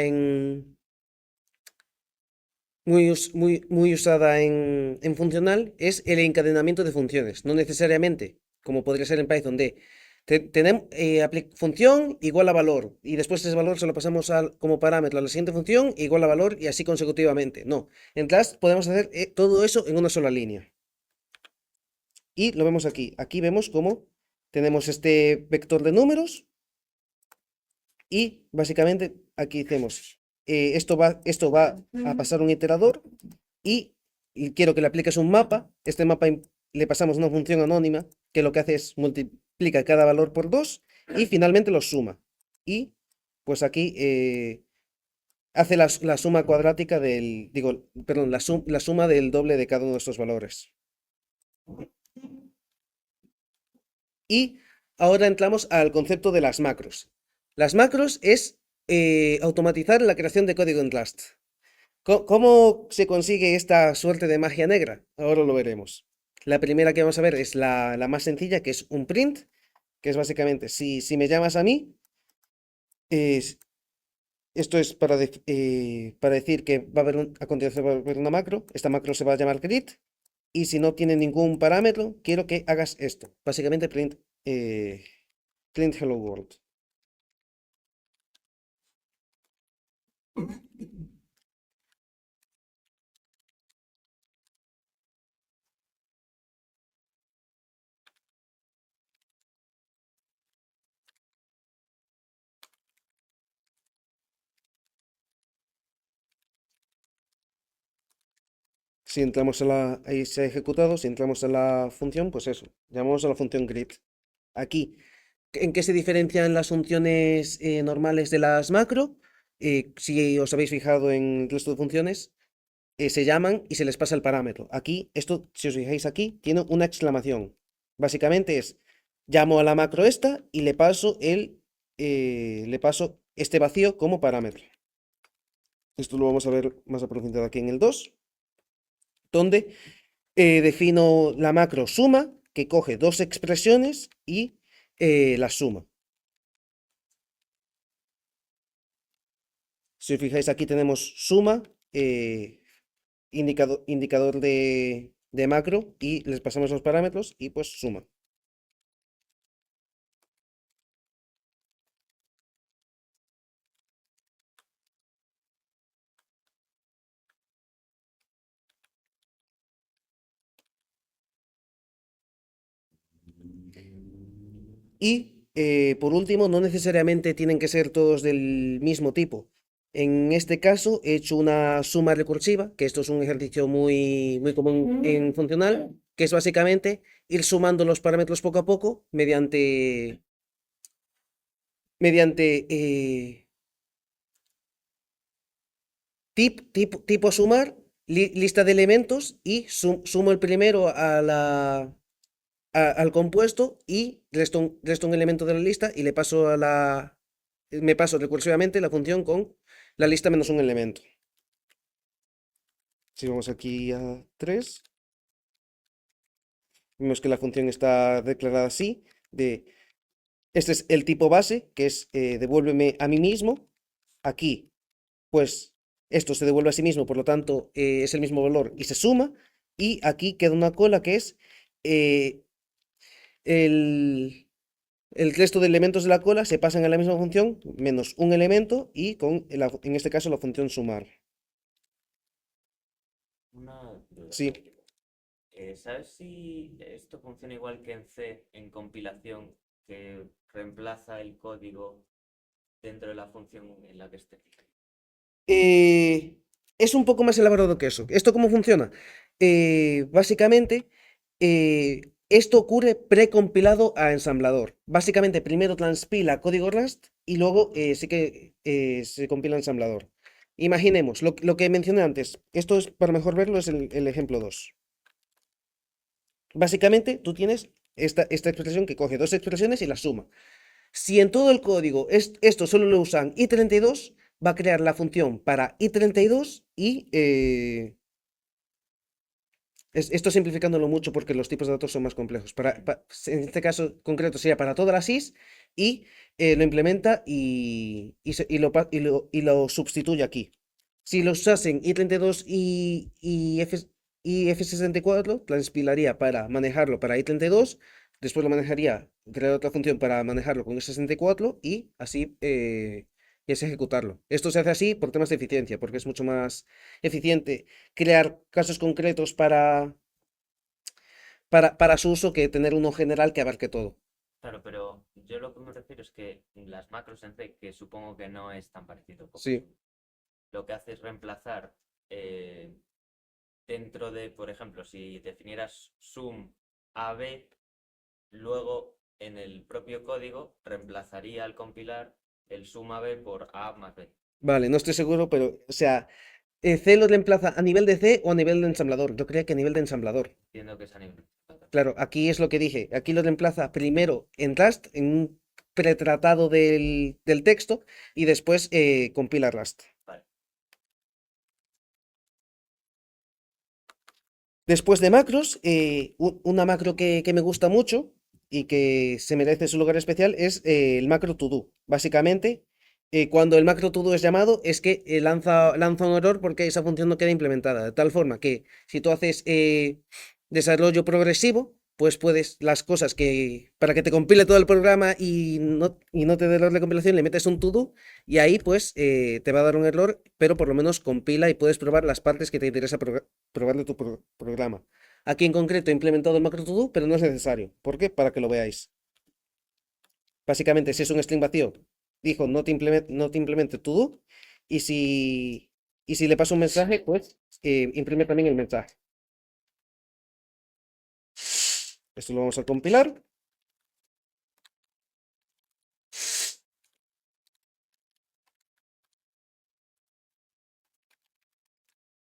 muy usada en funcional es el encadenamiento de funciones. No necesariamente, como podría ser en Python, tenemos función igual a valor y después ese valor se lo pasamos como parámetro a la siguiente función igual a valor y así consecutivamente. No, en Rust podemos hacer todo eso en una sola línea. Y lo vemos aquí. Aquí vemos cómo tenemos este vector de números y básicamente aquí hacemos, esto va a pasar un iterador y quiero que le apliques un mapa. Este mapa le pasamos una función anónima que lo que hace es multiplica cada valor por 2 y finalmente los suma. Y pues aquí hace la suma cuadrática perdón, la suma del doble de cada uno de estos valores. Y ahora entramos al concepto de las macros. Las macros es automatizar la creación de código en Rust. ¿Cómo se consigue esta suerte de magia negra? Ahora lo veremos. La primera que vamos a ver es la más sencilla, que es un print, que es básicamente, si me llamas a mí, esto es para decir que va a haber a continuación va a haber una macro, esta macro se va a llamar greet, y si no tiene ningún parámetro, quiero que hagas esto. Básicamente print hello world. Si entramos ahí se ha ejecutado, si entramos a la función, pues eso, llamamos a la función greet. Aquí, ¿en qué se diferencian las funciones normales de las macro? Si os habéis fijado en el resto de funciones, se llaman y se les pasa el parámetro. Aquí, esto, si os fijáis aquí, tiene una exclamación. Básicamente es, llamo a la macro esta y le paso este vacío como parámetro. Esto lo vamos a ver más a profundidad aquí en el 2, donde defino la macro suma, que coge dos expresiones y las suma. Si os fijáis aquí tenemos suma, indicador de macro y les pasamos los parámetros y pues suma. Y por último, no necesariamente tienen que ser todos del mismo tipo. En este caso he hecho una suma recursiva, que esto es un ejercicio muy común en funcional, que es básicamente ir sumando los parámetros poco a poco mediante tipo sumar, lista de elementos y sumo el primero al compuesto y resto un elemento de la lista y le paso me paso recursivamente la función con la lista menos un elemento. Si vamos aquí a 3, vemos que la función está declarada así, este es el tipo base, que es devuélveme a mí mismo. Aquí, pues, esto se devuelve a sí mismo, por lo tanto, es el mismo valor y se suma. Y aquí queda una cola que es eh, el, el resto de elementos de la cola se pasan a la misma función, menos un elemento y en este caso, la función sumar. Una duda. Sí. ¿Sabes si esto funciona igual que en C en compilación, que reemplaza el código dentro de la función en la que esté? Eh, es un poco más elaborado que eso. ¿Esto cómo funciona? Básicamente, esto ocurre precompilado a ensamblador. Básicamente, primero transpila código Rust y luego sí que se compila a ensamblador. Imaginemos lo que mencioné antes. Esto es, para mejor verlo, es el ejemplo 2. Básicamente, tú tienes esta expresión que coge dos expresiones y las suma. Si en todo el código esto solo lo usan i32, va a crear la función para i32 y esto simplificándolo mucho porque los tipos de datos son más complejos. En este caso concreto sería para todas las is y lo implementa y lo sustituye aquí. Si los usasen i32 y F64, transpilaría para manejarlo para i32, después lo manejaría, crear otra función para manejarlo con i64 y así y así ejecutarlo. Esto se hace así por temas de eficiencia, porque es mucho más eficiente crear casos concretos para su uso que tener uno general que abarque todo. Claro, pero yo lo que me refiero es que las macros en C, que supongo que no es tan parecido como Sí, sum, lo que hace es reemplazar eh, dentro de, por ejemplo, si definieras sum AB, luego en el propio código reemplazaría al compilar el sum AB por A más B. vale, no estoy seguro, pero, o sea, ¿C lo reemplaza a nivel de C o a nivel de ensamblador? Yo creía que a nivel de ensamblador. Entiendo que es a nivel. Claro, aquí es lo que dije. Aquí lo reemplaza primero en Rust, en un pretratado del texto, y después compila Rust. Vale. Después de macros, una macro que me gusta mucho y que se merece su lugar especial es el macro to do. Básicamente, cuando el macro to do es llamado, es que lanza un error porque esa función no queda implementada. De tal forma que si tú haces desarrollo progresivo, pues puedes las cosas para que te compile todo el programa y no te dé error de compilación, le metes un to do y ahí pues te va a dar un error, pero por lo menos compila y puedes probar las partes que te interesa probar de tu programa. Aquí en concreto he implementado el macro to do, pero no es necesario. ¿Por qué? Para que lo veáis. Básicamente, si es un string vacío, dijo no te implemente to do. Y si le paso un mensaje, pues imprime también el mensaje. Esto lo vamos a compilar.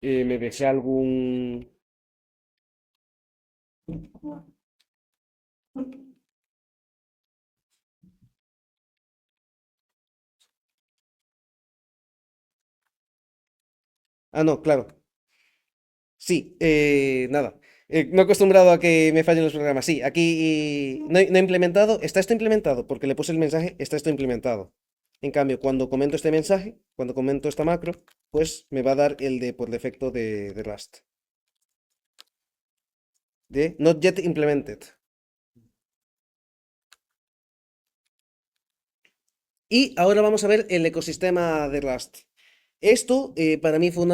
Me dejé algún. Ah, no, claro. Sí, nada. No he acostumbrado a que me fallen los programas. Sí, aquí no he implementado. Está esto implementado porque le puse el mensaje, está esto implementado. En cambio, cuando comento este mensaje, cuando comento esta macro, pues me va a dar el de por defecto de Rust. De not yet implemented. Y ahora vamos a ver el ecosistema de Rust. Esto para mí fue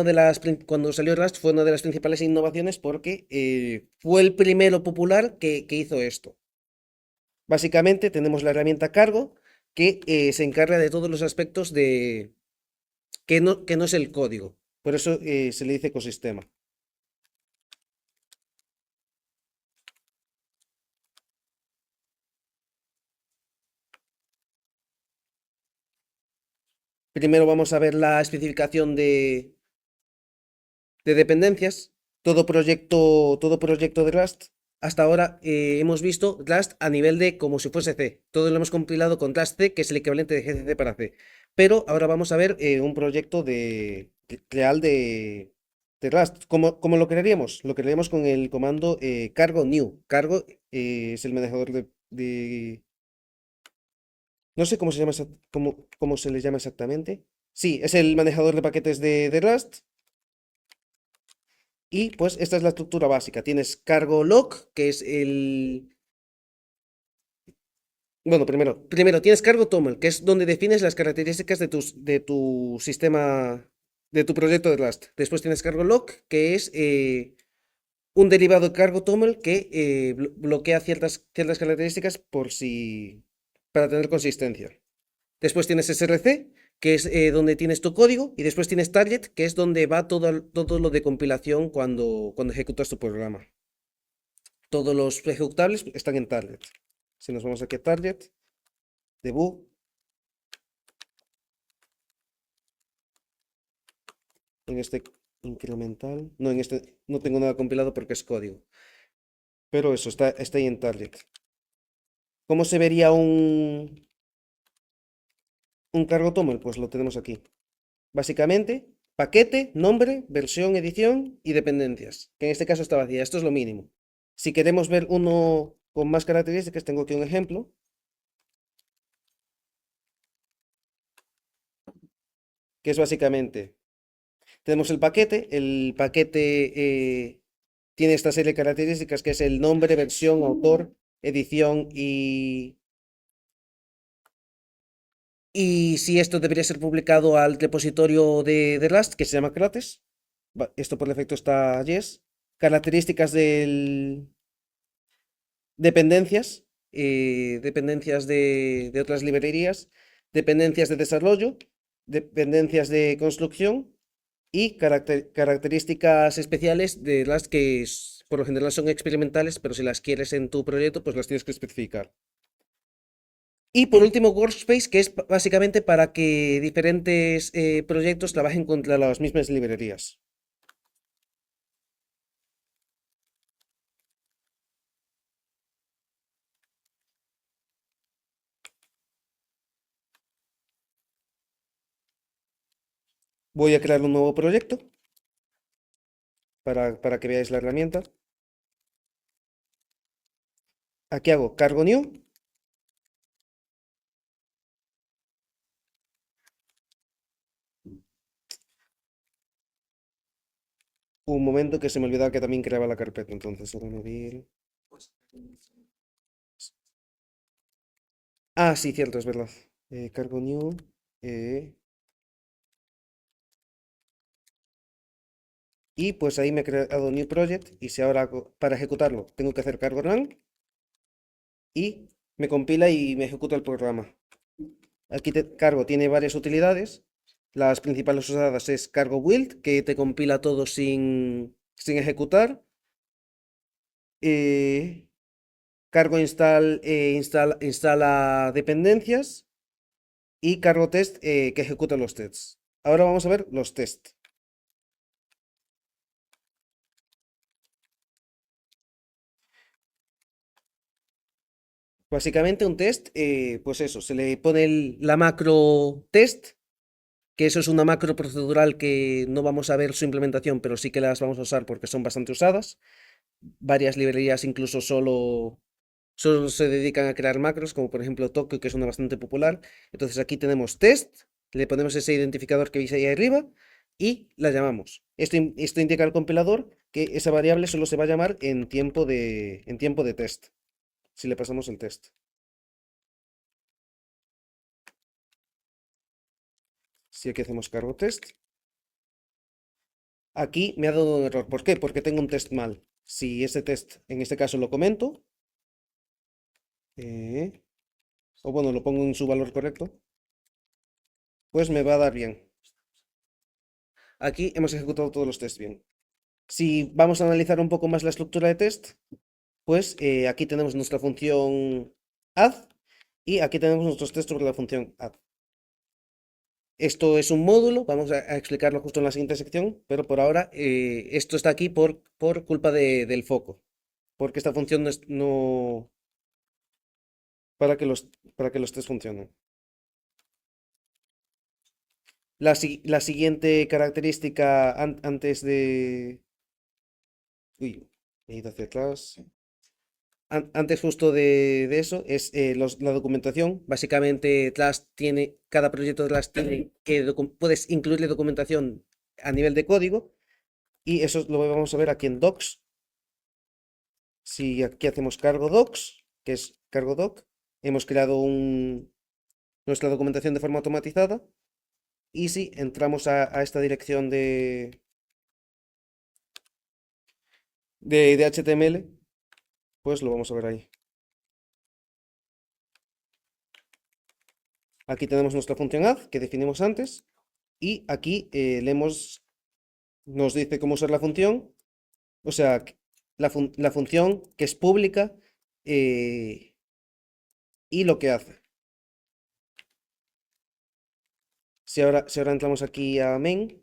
cuando salió Rust fue una de las principales innovaciones porque fue el primero popular que hizo esto. Básicamente tenemos la herramienta cargo que se encarga de todos los aspectos que no es el código. Por eso se le dice ecosistema. Primero vamos a ver la especificación de dependencias, todo proyecto de Rust, hasta ahora hemos visto Rust a nivel de como si fuese C. Todo lo hemos compilado con Rust C, que es el equivalente de GCC para C. Pero ahora vamos a ver un proyecto real de Rust. ¿Cómo lo crearíamos? Lo crearíamos con el comando cargo new. Cargo es el manejador no sé cómo se llama, cómo se le llama exactamente. Sí, es el manejador de paquetes de Rust. Y pues esta es la estructura básica. Tienes cargo log, que es el... Bueno, primero tienes cargo toml, que es donde defines las características de tu sistema, de tu proyecto de Rust. Después tienes cargo log, que es un derivado de cargo toml que bloquea ciertas características para tener consistencia. Después tienes src, que es donde tienes tu código, y después tienes target, que es donde va todo lo de compilación cuando ejecutas tu programa. Todos los ejecutables están en target. Si nos vamos aquí a target, debug, en este incremental, no, en este no tengo nada compilado porque es código. Pero eso, está ahí en target. ¿Cómo se vería un cargo toml? Pues lo tenemos aquí. Básicamente, paquete, nombre, versión, edición y dependencias, que en este caso está vacía. Esto es lo mínimo. Si queremos ver uno con más características, tengo aquí un ejemplo, que es básicamente, tenemos el paquete tiene esta serie de características que es el nombre, versión, autor, edición y si esto debería ser publicado al repositorio de Rust, que se llama Crates. Esto por defecto está yes. Características dependencias, dependencias de otras librerías, dependencias de desarrollo, dependencias de construcción y características especiales de las que por lo general son experimentales, pero si las quieres en tu proyecto, pues las tienes que especificar. Y por último, Workspace, que es básicamente para que diferentes proyectos trabajen contra las mismas librerías. Voy a crear un nuevo proyecto para que veáis la herramienta. Aquí hago cargo new. Un momento que se me olvidaba que también creaba la carpeta, entonces ahora añadir. Ah, sí, cierto, es verdad. Cargo new. eh, y pues ahí me he creado new project. Y si ahora para ejecutarlo tengo que hacer cargo run. Y me compila y me ejecuta el programa. Aquí cargo tiene varias utilidades. Las principales usadas es cargo build, que te compila todo sin ejecutar. Eh, cargo instala dependencias. Y cargo test que ejecuta los tests. Ahora vamos a ver los tests. Básicamente un test, pues eso, se le pone la macro test, que eso es una macro procedural que no vamos a ver su implementación, pero sí que las vamos a usar porque son bastante usadas. Varias librerías incluso solo se dedican a crear macros, como por ejemplo Tokio, que es una bastante popular. Entonces aquí tenemos test, le ponemos ese identificador que veis ahí arriba y la llamamos. Esto indica al compilador que esa variable solo se va a llamar en tiempo de test, si le pasamos el test. Si aquí hacemos cargo test, aquí me ha dado un error. ¿Por qué? Porque tengo un test mal. Si ese test, en este caso lo comento, eh, o bueno, lo pongo en su valor correcto, pues me va a dar bien. Aquí hemos ejecutado todos los tests bien. Si vamos a analizar un poco más la estructura de test, pues aquí tenemos nuestra función add y aquí tenemos nuestros tests sobre la función add. Esto es un módulo, vamos a explicarlo justo en la siguiente sección, pero por ahora esto está aquí por culpa del foco, porque esta función no, para que los tres funcionen. La siguiente característica antes de... Uy, he ido hacia atrás. Antes justo de eso es la documentación. Básicamente, cada proyecto de Trust tiene que puedes incluirle documentación a nivel de código y eso lo vamos a ver aquí en Docs. Si aquí hacemos cargo Docs, que es cargo doc, hemos creado nuestra documentación de forma automatizada y si entramos a esta dirección de HTML, pues lo vamos a ver ahí. Aquí tenemos nuestra función add que definimos antes y aquí nos dice cómo usar la función, o sea, la función que es pública eh, y lo que hace. Si ahora entramos aquí a main,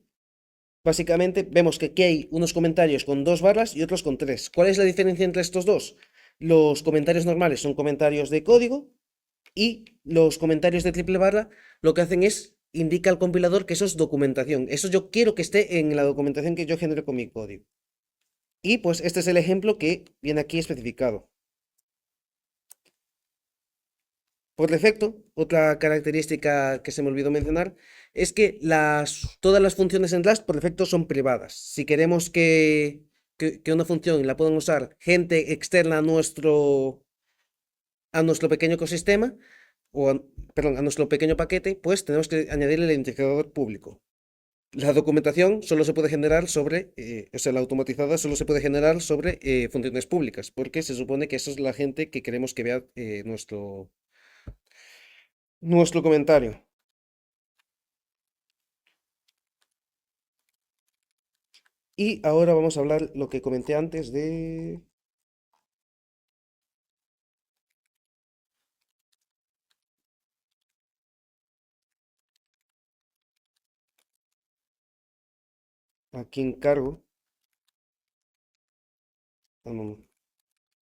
básicamente vemos que aquí hay unos comentarios con 2 barras y otros con 3. ¿Cuál es la diferencia entre estos dos? Los comentarios normales son comentarios de código y los comentarios de triple barra lo que hacen es indica al compilador que eso es documentación. Eso yo quiero que esté en la documentación que yo genero con mi código. Y pues este es el ejemplo que viene aquí especificado. Por defecto, otra característica que se me olvidó mencionar es que todas las funciones en Rust por defecto son privadas. Si queremos que una función la puedan usar gente externa a nuestro pequeño ecosistema, perdón, a nuestro pequeño paquete, pues tenemos que añadirle el identificador público. La documentación solo se puede generar o sea, la automatizada solo se puede generar sobre funciones públicas, porque se supone que eso es la gente que queremos que vea nuestro comentario. Y ahora vamos a hablar lo que comenté antes de... Aquí encargo. Ah, no,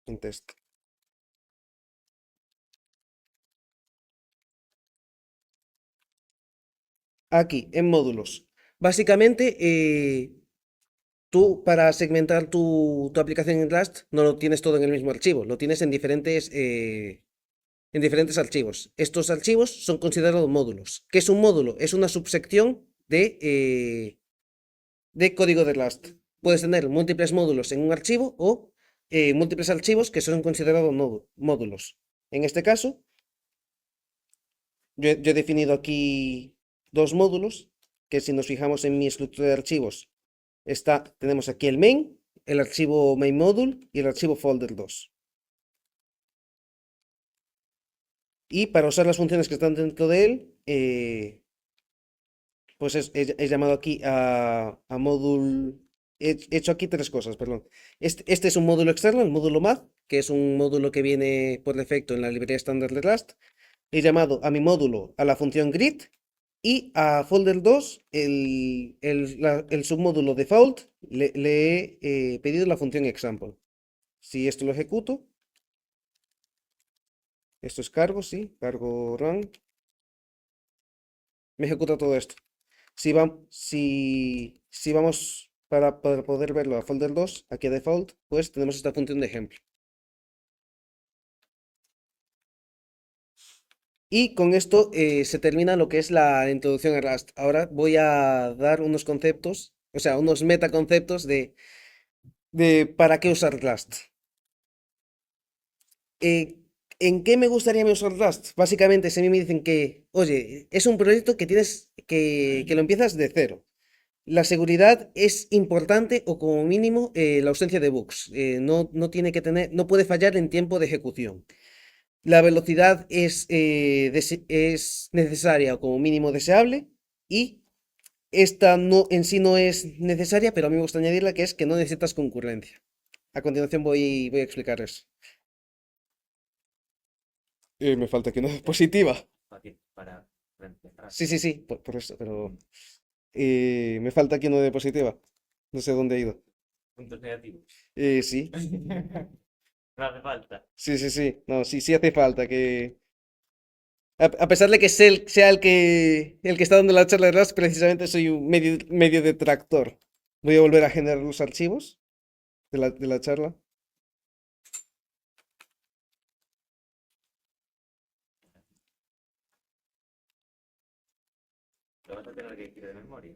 en test. Aquí, en módulos. Básicamente, tú para segmentar tu aplicación en Rust no lo tienes todo en el mismo archivo, lo tienes en diferentes archivos. Estos archivos son considerados módulos. ¿Qué es un módulo? Es una subsección de código de Rust. Puedes tener múltiples módulos en un archivo o múltiples archivos que son considerados módulos. En este caso, yo he definido aquí 2 módulos, que si nos fijamos en mi estructura de archivos, tenemos aquí el main, el archivo main module y el archivo folder2. Y para usar las funciones que están dentro de él, pues he llamado aquí a módulo. He hecho aquí 3 cosas, perdón. Este es un módulo externo, el módulo math, que es un módulo que viene por defecto en la librería estándar de Rust. He llamado a mi módulo a la función grid y a folder2, el submódulo default, le he pedido la función example. Si esto lo ejecuto, esto es cargo, sí, cargo run, me ejecuta todo esto. Si vamos para poder verlo a folder2, aquí a default, pues tenemos esta función de ejemplo. Y con esto se termina lo que es la introducción a Rust. Ahora voy a dar unos conceptos, o sea, unos metaconceptos de para qué usar Rust. Eh, ¿En qué me gustaría usar Rust? Básicamente, si a mí me dicen que, oye, es un proyecto que tienes que lo empiezas de cero. La seguridad es importante o como mínimo la ausencia de bugs. No tiene que no puede fallar en tiempo de ejecución. La velocidad es necesaria o como mínimo deseable y esta no, en sí no es necesaria, pero a mí me gusta añadirla que es que no necesitas concurrencia. A continuación voy a explicar eso. Me falta aquí una diapositiva. Fácil para reemplazar. Sí, por eso, pero me falta aquí uno de diapositiva. No sé dónde ha ido. Puntos negativos. Sí, No hace falta. sí. No, sí hace falta que. A pesar de que sea el que está dando la charla de Rust, precisamente soy un medio detractor. Voy a volver a generar los archivos de la charla. Lo vas a tener que ir de memoria.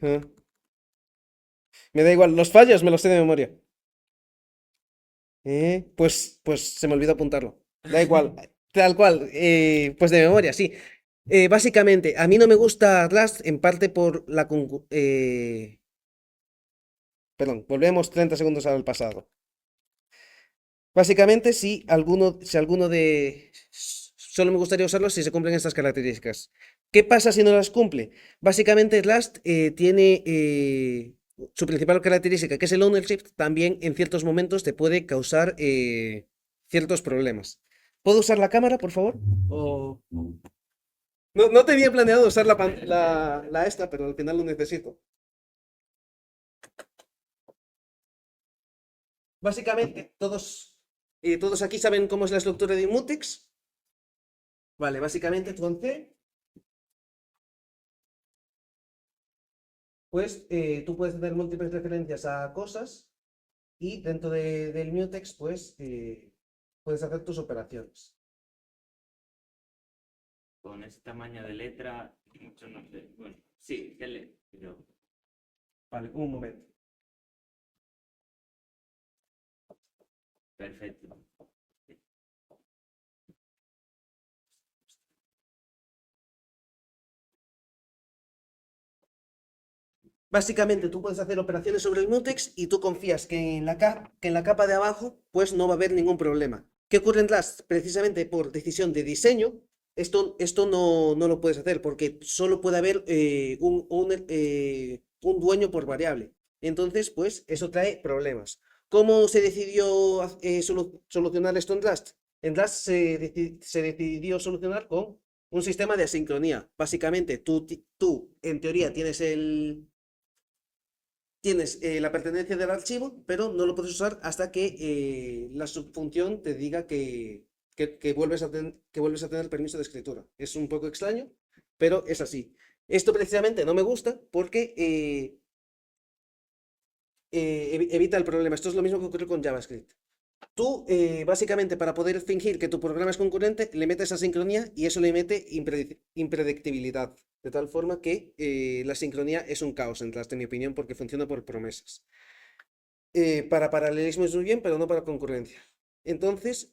Ah, me da igual, los fallos me los sé de memoria. Pues se me olvidó apuntarlo. Da igual, tal cual, pues de memoria, sí. Básicamente, a mí no me gusta Rust en parte por perdón, volvemos 30 segundos al pasado. Básicamente, si alguno de. Solo me gustaría usarlo si se cumplen estas características. ¿Qué pasa si no las cumple? Básicamente, Rust tiene su principal característica, que es el ownership, también en ciertos momentos te puede causar ciertos problemas. ¿Puedo usar la cámara, por favor? Sí. No tenía planeado usar la esta, pero al final lo necesito. Básicamente, todos aquí saben cómo es la estructura de un mutex. Vale, básicamente tú en C, pues tú puedes hacer múltiples referencias a cosas y dentro del mutex, pues puedes hacer tus operaciones. Con ese tamaño de letra, mucho no sé. Bueno, sí, que le. Pero Vale, un momento. perfecto. Básicamente tú puedes hacer operaciones sobre el mutex y tú confías que en la capa de abajo pues no va a haber ningún problema. ¿Qué ocurre en Rust? Precisamente por decisión de diseño, esto no lo puedes hacer porque solo puede haber un dueño por variable. Entonces, pues eso trae problemas. ¿Cómo se decidió solucionar esto en Rust? En Rust se decidió solucionar con un sistema de asincronía. Básicamente, tú en teoría tienes la pertenencia del archivo, pero no lo puedes usar hasta que la subfunción te diga que vuelves a tener el permiso de escritura. Es un poco extraño, pero es así. Esto precisamente no me gusta porque evita el problema. Esto es lo mismo que ocurre con JavaScript. Tú, básicamente, para poder fingir que tu programa es concurrente, le metes asincronía y eso le mete impredictibilidad. De tal forma que la sincronía es un caos en Rust, en mi opinión, porque funciona por promesas. Para paralelismo es muy bien, pero no para concurrencia. Entonces,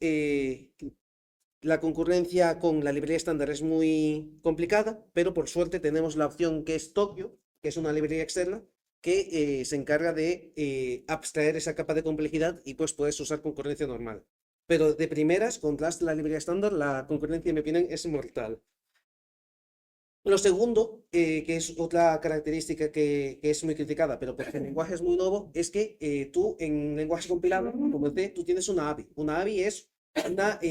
la concurrencia con la librería estándar es muy complicada, pero por suerte tenemos la opción que es Tokio, que es una librería externa, que se encarga de abstraer esa capa de complejidad y pues puedes usar concurrencia normal. Pero de primeras, contra la librería estándar, la concurrencia, en mi opinión, es mortal. Lo segundo, que es otra característica que es muy criticada, pero porque el lenguaje es muy nuevo, es que tú en lenguaje compilado, como C, tú tienes una ABI. Una ABI es una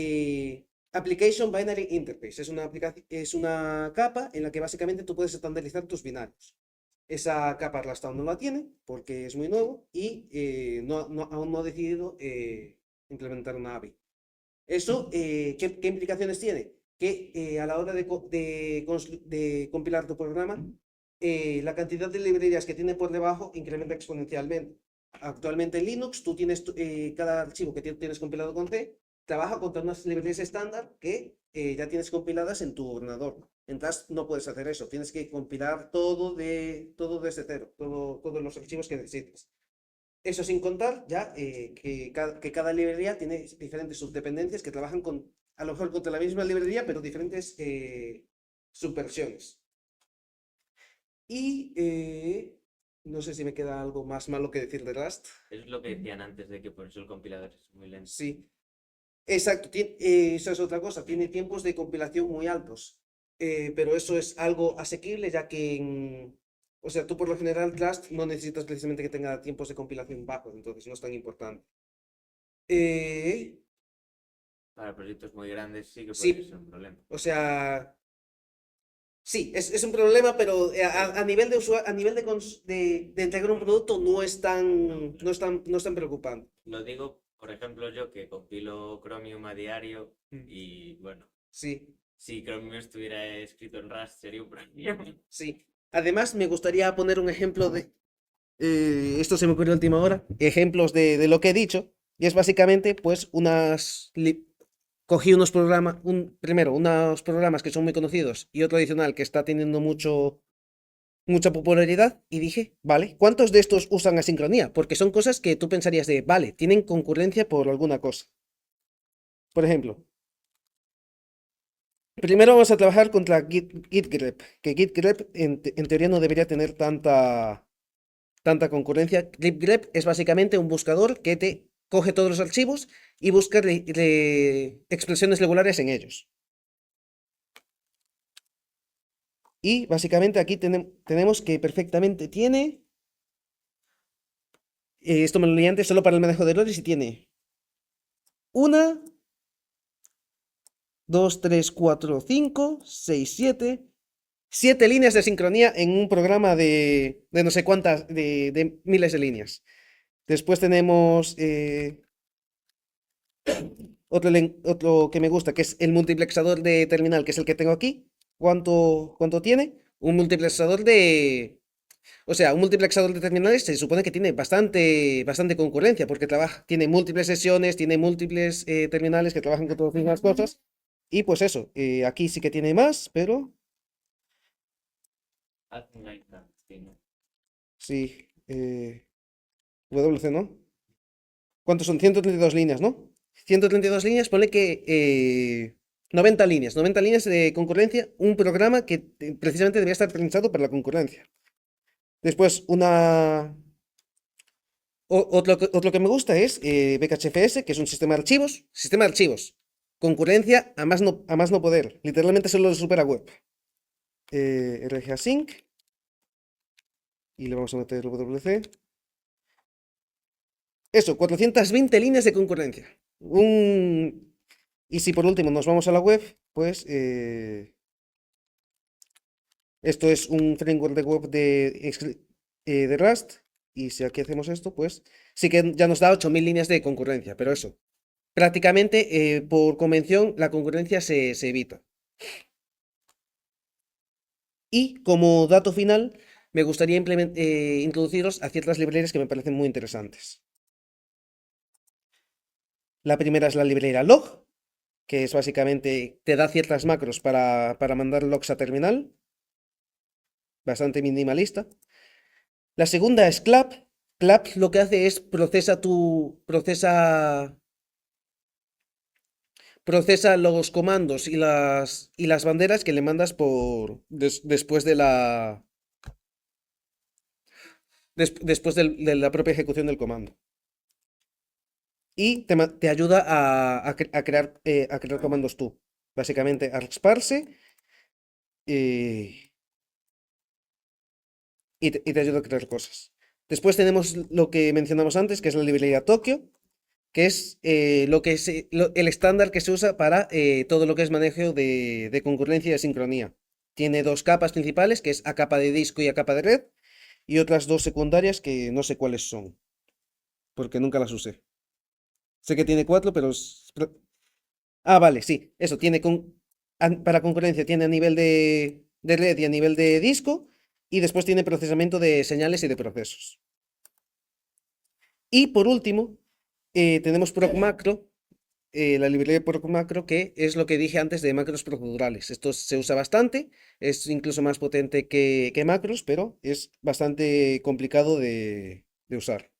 Application Binary Interface. Es una capa en la que básicamente tú puedes estandarizar tus binarios. Esa capa Rust no la tiene porque es muy nuevo y aún no ha decidido implementar una ABI. ¿Eso qué implicaciones tiene? Que a la hora de compilar tu programa, la cantidad de librerías que tiene por debajo incrementa exponencialmente. Actualmente en Linux, tú tienes cada archivo que tienes compilado con C, trabaja contra unas librerías estándar que ya tienes compiladas en tu ordenador. Entonces no puedes hacer eso, tienes que compilar todo desde cero, todos los archivos que necesites. Eso sin contar ya que cada librería tiene diferentes subdependencias que trabajan a lo mejor contra la misma librería, pero diferentes subversiones. Y no sé si me queda algo más malo que decir de Rust. Eso es lo que decían antes de que por eso el compilador es muy lento. Sí, exacto. Esa es otra cosa. Tiene tiempos de compilación muy altos. Pero eso es algo asequible, ya que o sea, tú por lo general Rust no necesitas precisamente que tenga tiempos de compilación bajos, entonces no es tan importante. Eh, Para proyectos muy grandes sí que puede Sí, ser un problema. o sea, Sí, es un problema, pero a nivel de a nivel de entregar un producto no es tan preocupante. Lo digo, por ejemplo, yo que compilo Chromium a diario Mm. y bueno, Sí, si Chromium estuviera escrito en Rust sería un problema. sí. Además, me gustaría poner un ejemplo esto se me ocurrió a última hora, ejemplos de lo que he dicho, y es básicamente, pues, cogí unos programas, primero, unos programas que son muy conocidos y otro adicional que está teniendo mucha popularidad y dije, vale, ¿cuántos de estos usan asincronía? Porque son cosas que tú pensarías de, vale, tienen concurrencia por alguna cosa. Por ejemplo, primero vamos a trabajar contra Git grep, que Git grep en teoría no debería tener tanta concurrencia. Git grep es básicamente un buscador que te coge todos los archivos y busca expresiones regulares en ellos. Y básicamente aquí tenemos que perfectamente tiene, esto me lo leí antes solo para el manejo de errores y tiene una, 2, 3, 4, 5, 6, 7 líneas de sincronía en un programa de no sé cuántas, de miles de líneas. Después tenemos otro que me gusta, que es el multiplexador de terminal, que es el que tengo aquí. ¿Cuánto tiene? Un multiplexador O sea, un multiplexador de terminales se supone que tiene bastante concurrencia, porque tiene múltiples sesiones, tiene múltiples terminales que trabajan con todas las mismas cosas. Y pues eso, aquí sí que tiene más, pero Haz un like, sí, ¿no? sí, WC, ¿no? ¿Cuántos son? 132 líneas, ¿no? 132 líneas, ponle que 90 líneas de concurrencia, un programa que precisamente debería estar pensado para la concurrencia. Después, otro que me gusta es BKHFS, que es un sistema de archivos. Sistema de archivos. Concurrencia a más no poder. Literalmente solo lo supera web. RGAsync. Y le vamos a meter WC. Eso, 420 líneas de concurrencia. Y si por último nos vamos a la web, pues esto es un framework de web de Rust. Y si aquí hacemos esto, pues sí que ya nos da 8000 líneas de concurrencia. Pero eso, prácticamente por convención la concurrencia se evita. Y como dato final, me gustaría introduciros a ciertas librerías que me parecen muy interesantes. La primera es la librería log, que es básicamente te da ciertas macros para mandar logs a terminal, bastante minimalista. La segunda es clap. Clap lo que hace es procesa los comandos y las banderas que le mandas después de la propia ejecución del comando. Y te ayuda a crear comandos tú. Básicamente, argsparse eh, y te ayuda a crear cosas. Después tenemos lo que mencionamos antes, que es la librería Tokio, que es el estándar que se usa para todo lo que es manejo de concurrencia y de sincronía. Tiene dos capas principales, que es a capa de disco y a capa de red, y otras dos secundarias que no sé cuáles son, porque nunca las usé. Sé que tiene cuatro, Ah, vale, sí, eso, para concurrencia tiene a nivel de red y a nivel de disco, y después tiene procesamiento de señales y de procesos. Y por último, tenemos Proc Macro, la librería de Proc Macro, que es lo que dije antes de macros procedurales. Esto se usa bastante, es incluso más potente que macros, pero es bastante complicado de usar.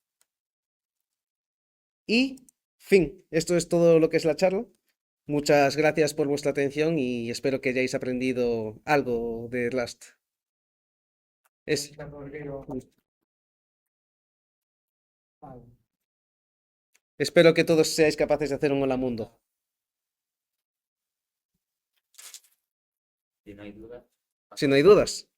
Y, fin, esto es todo lo que es la charla. Muchas gracias por vuestra atención y espero que hayáis aprendido algo de Rust. Es, espero que todos seáis capaces de hacer un hola mundo. Si no hay duda, Si no hay dudas.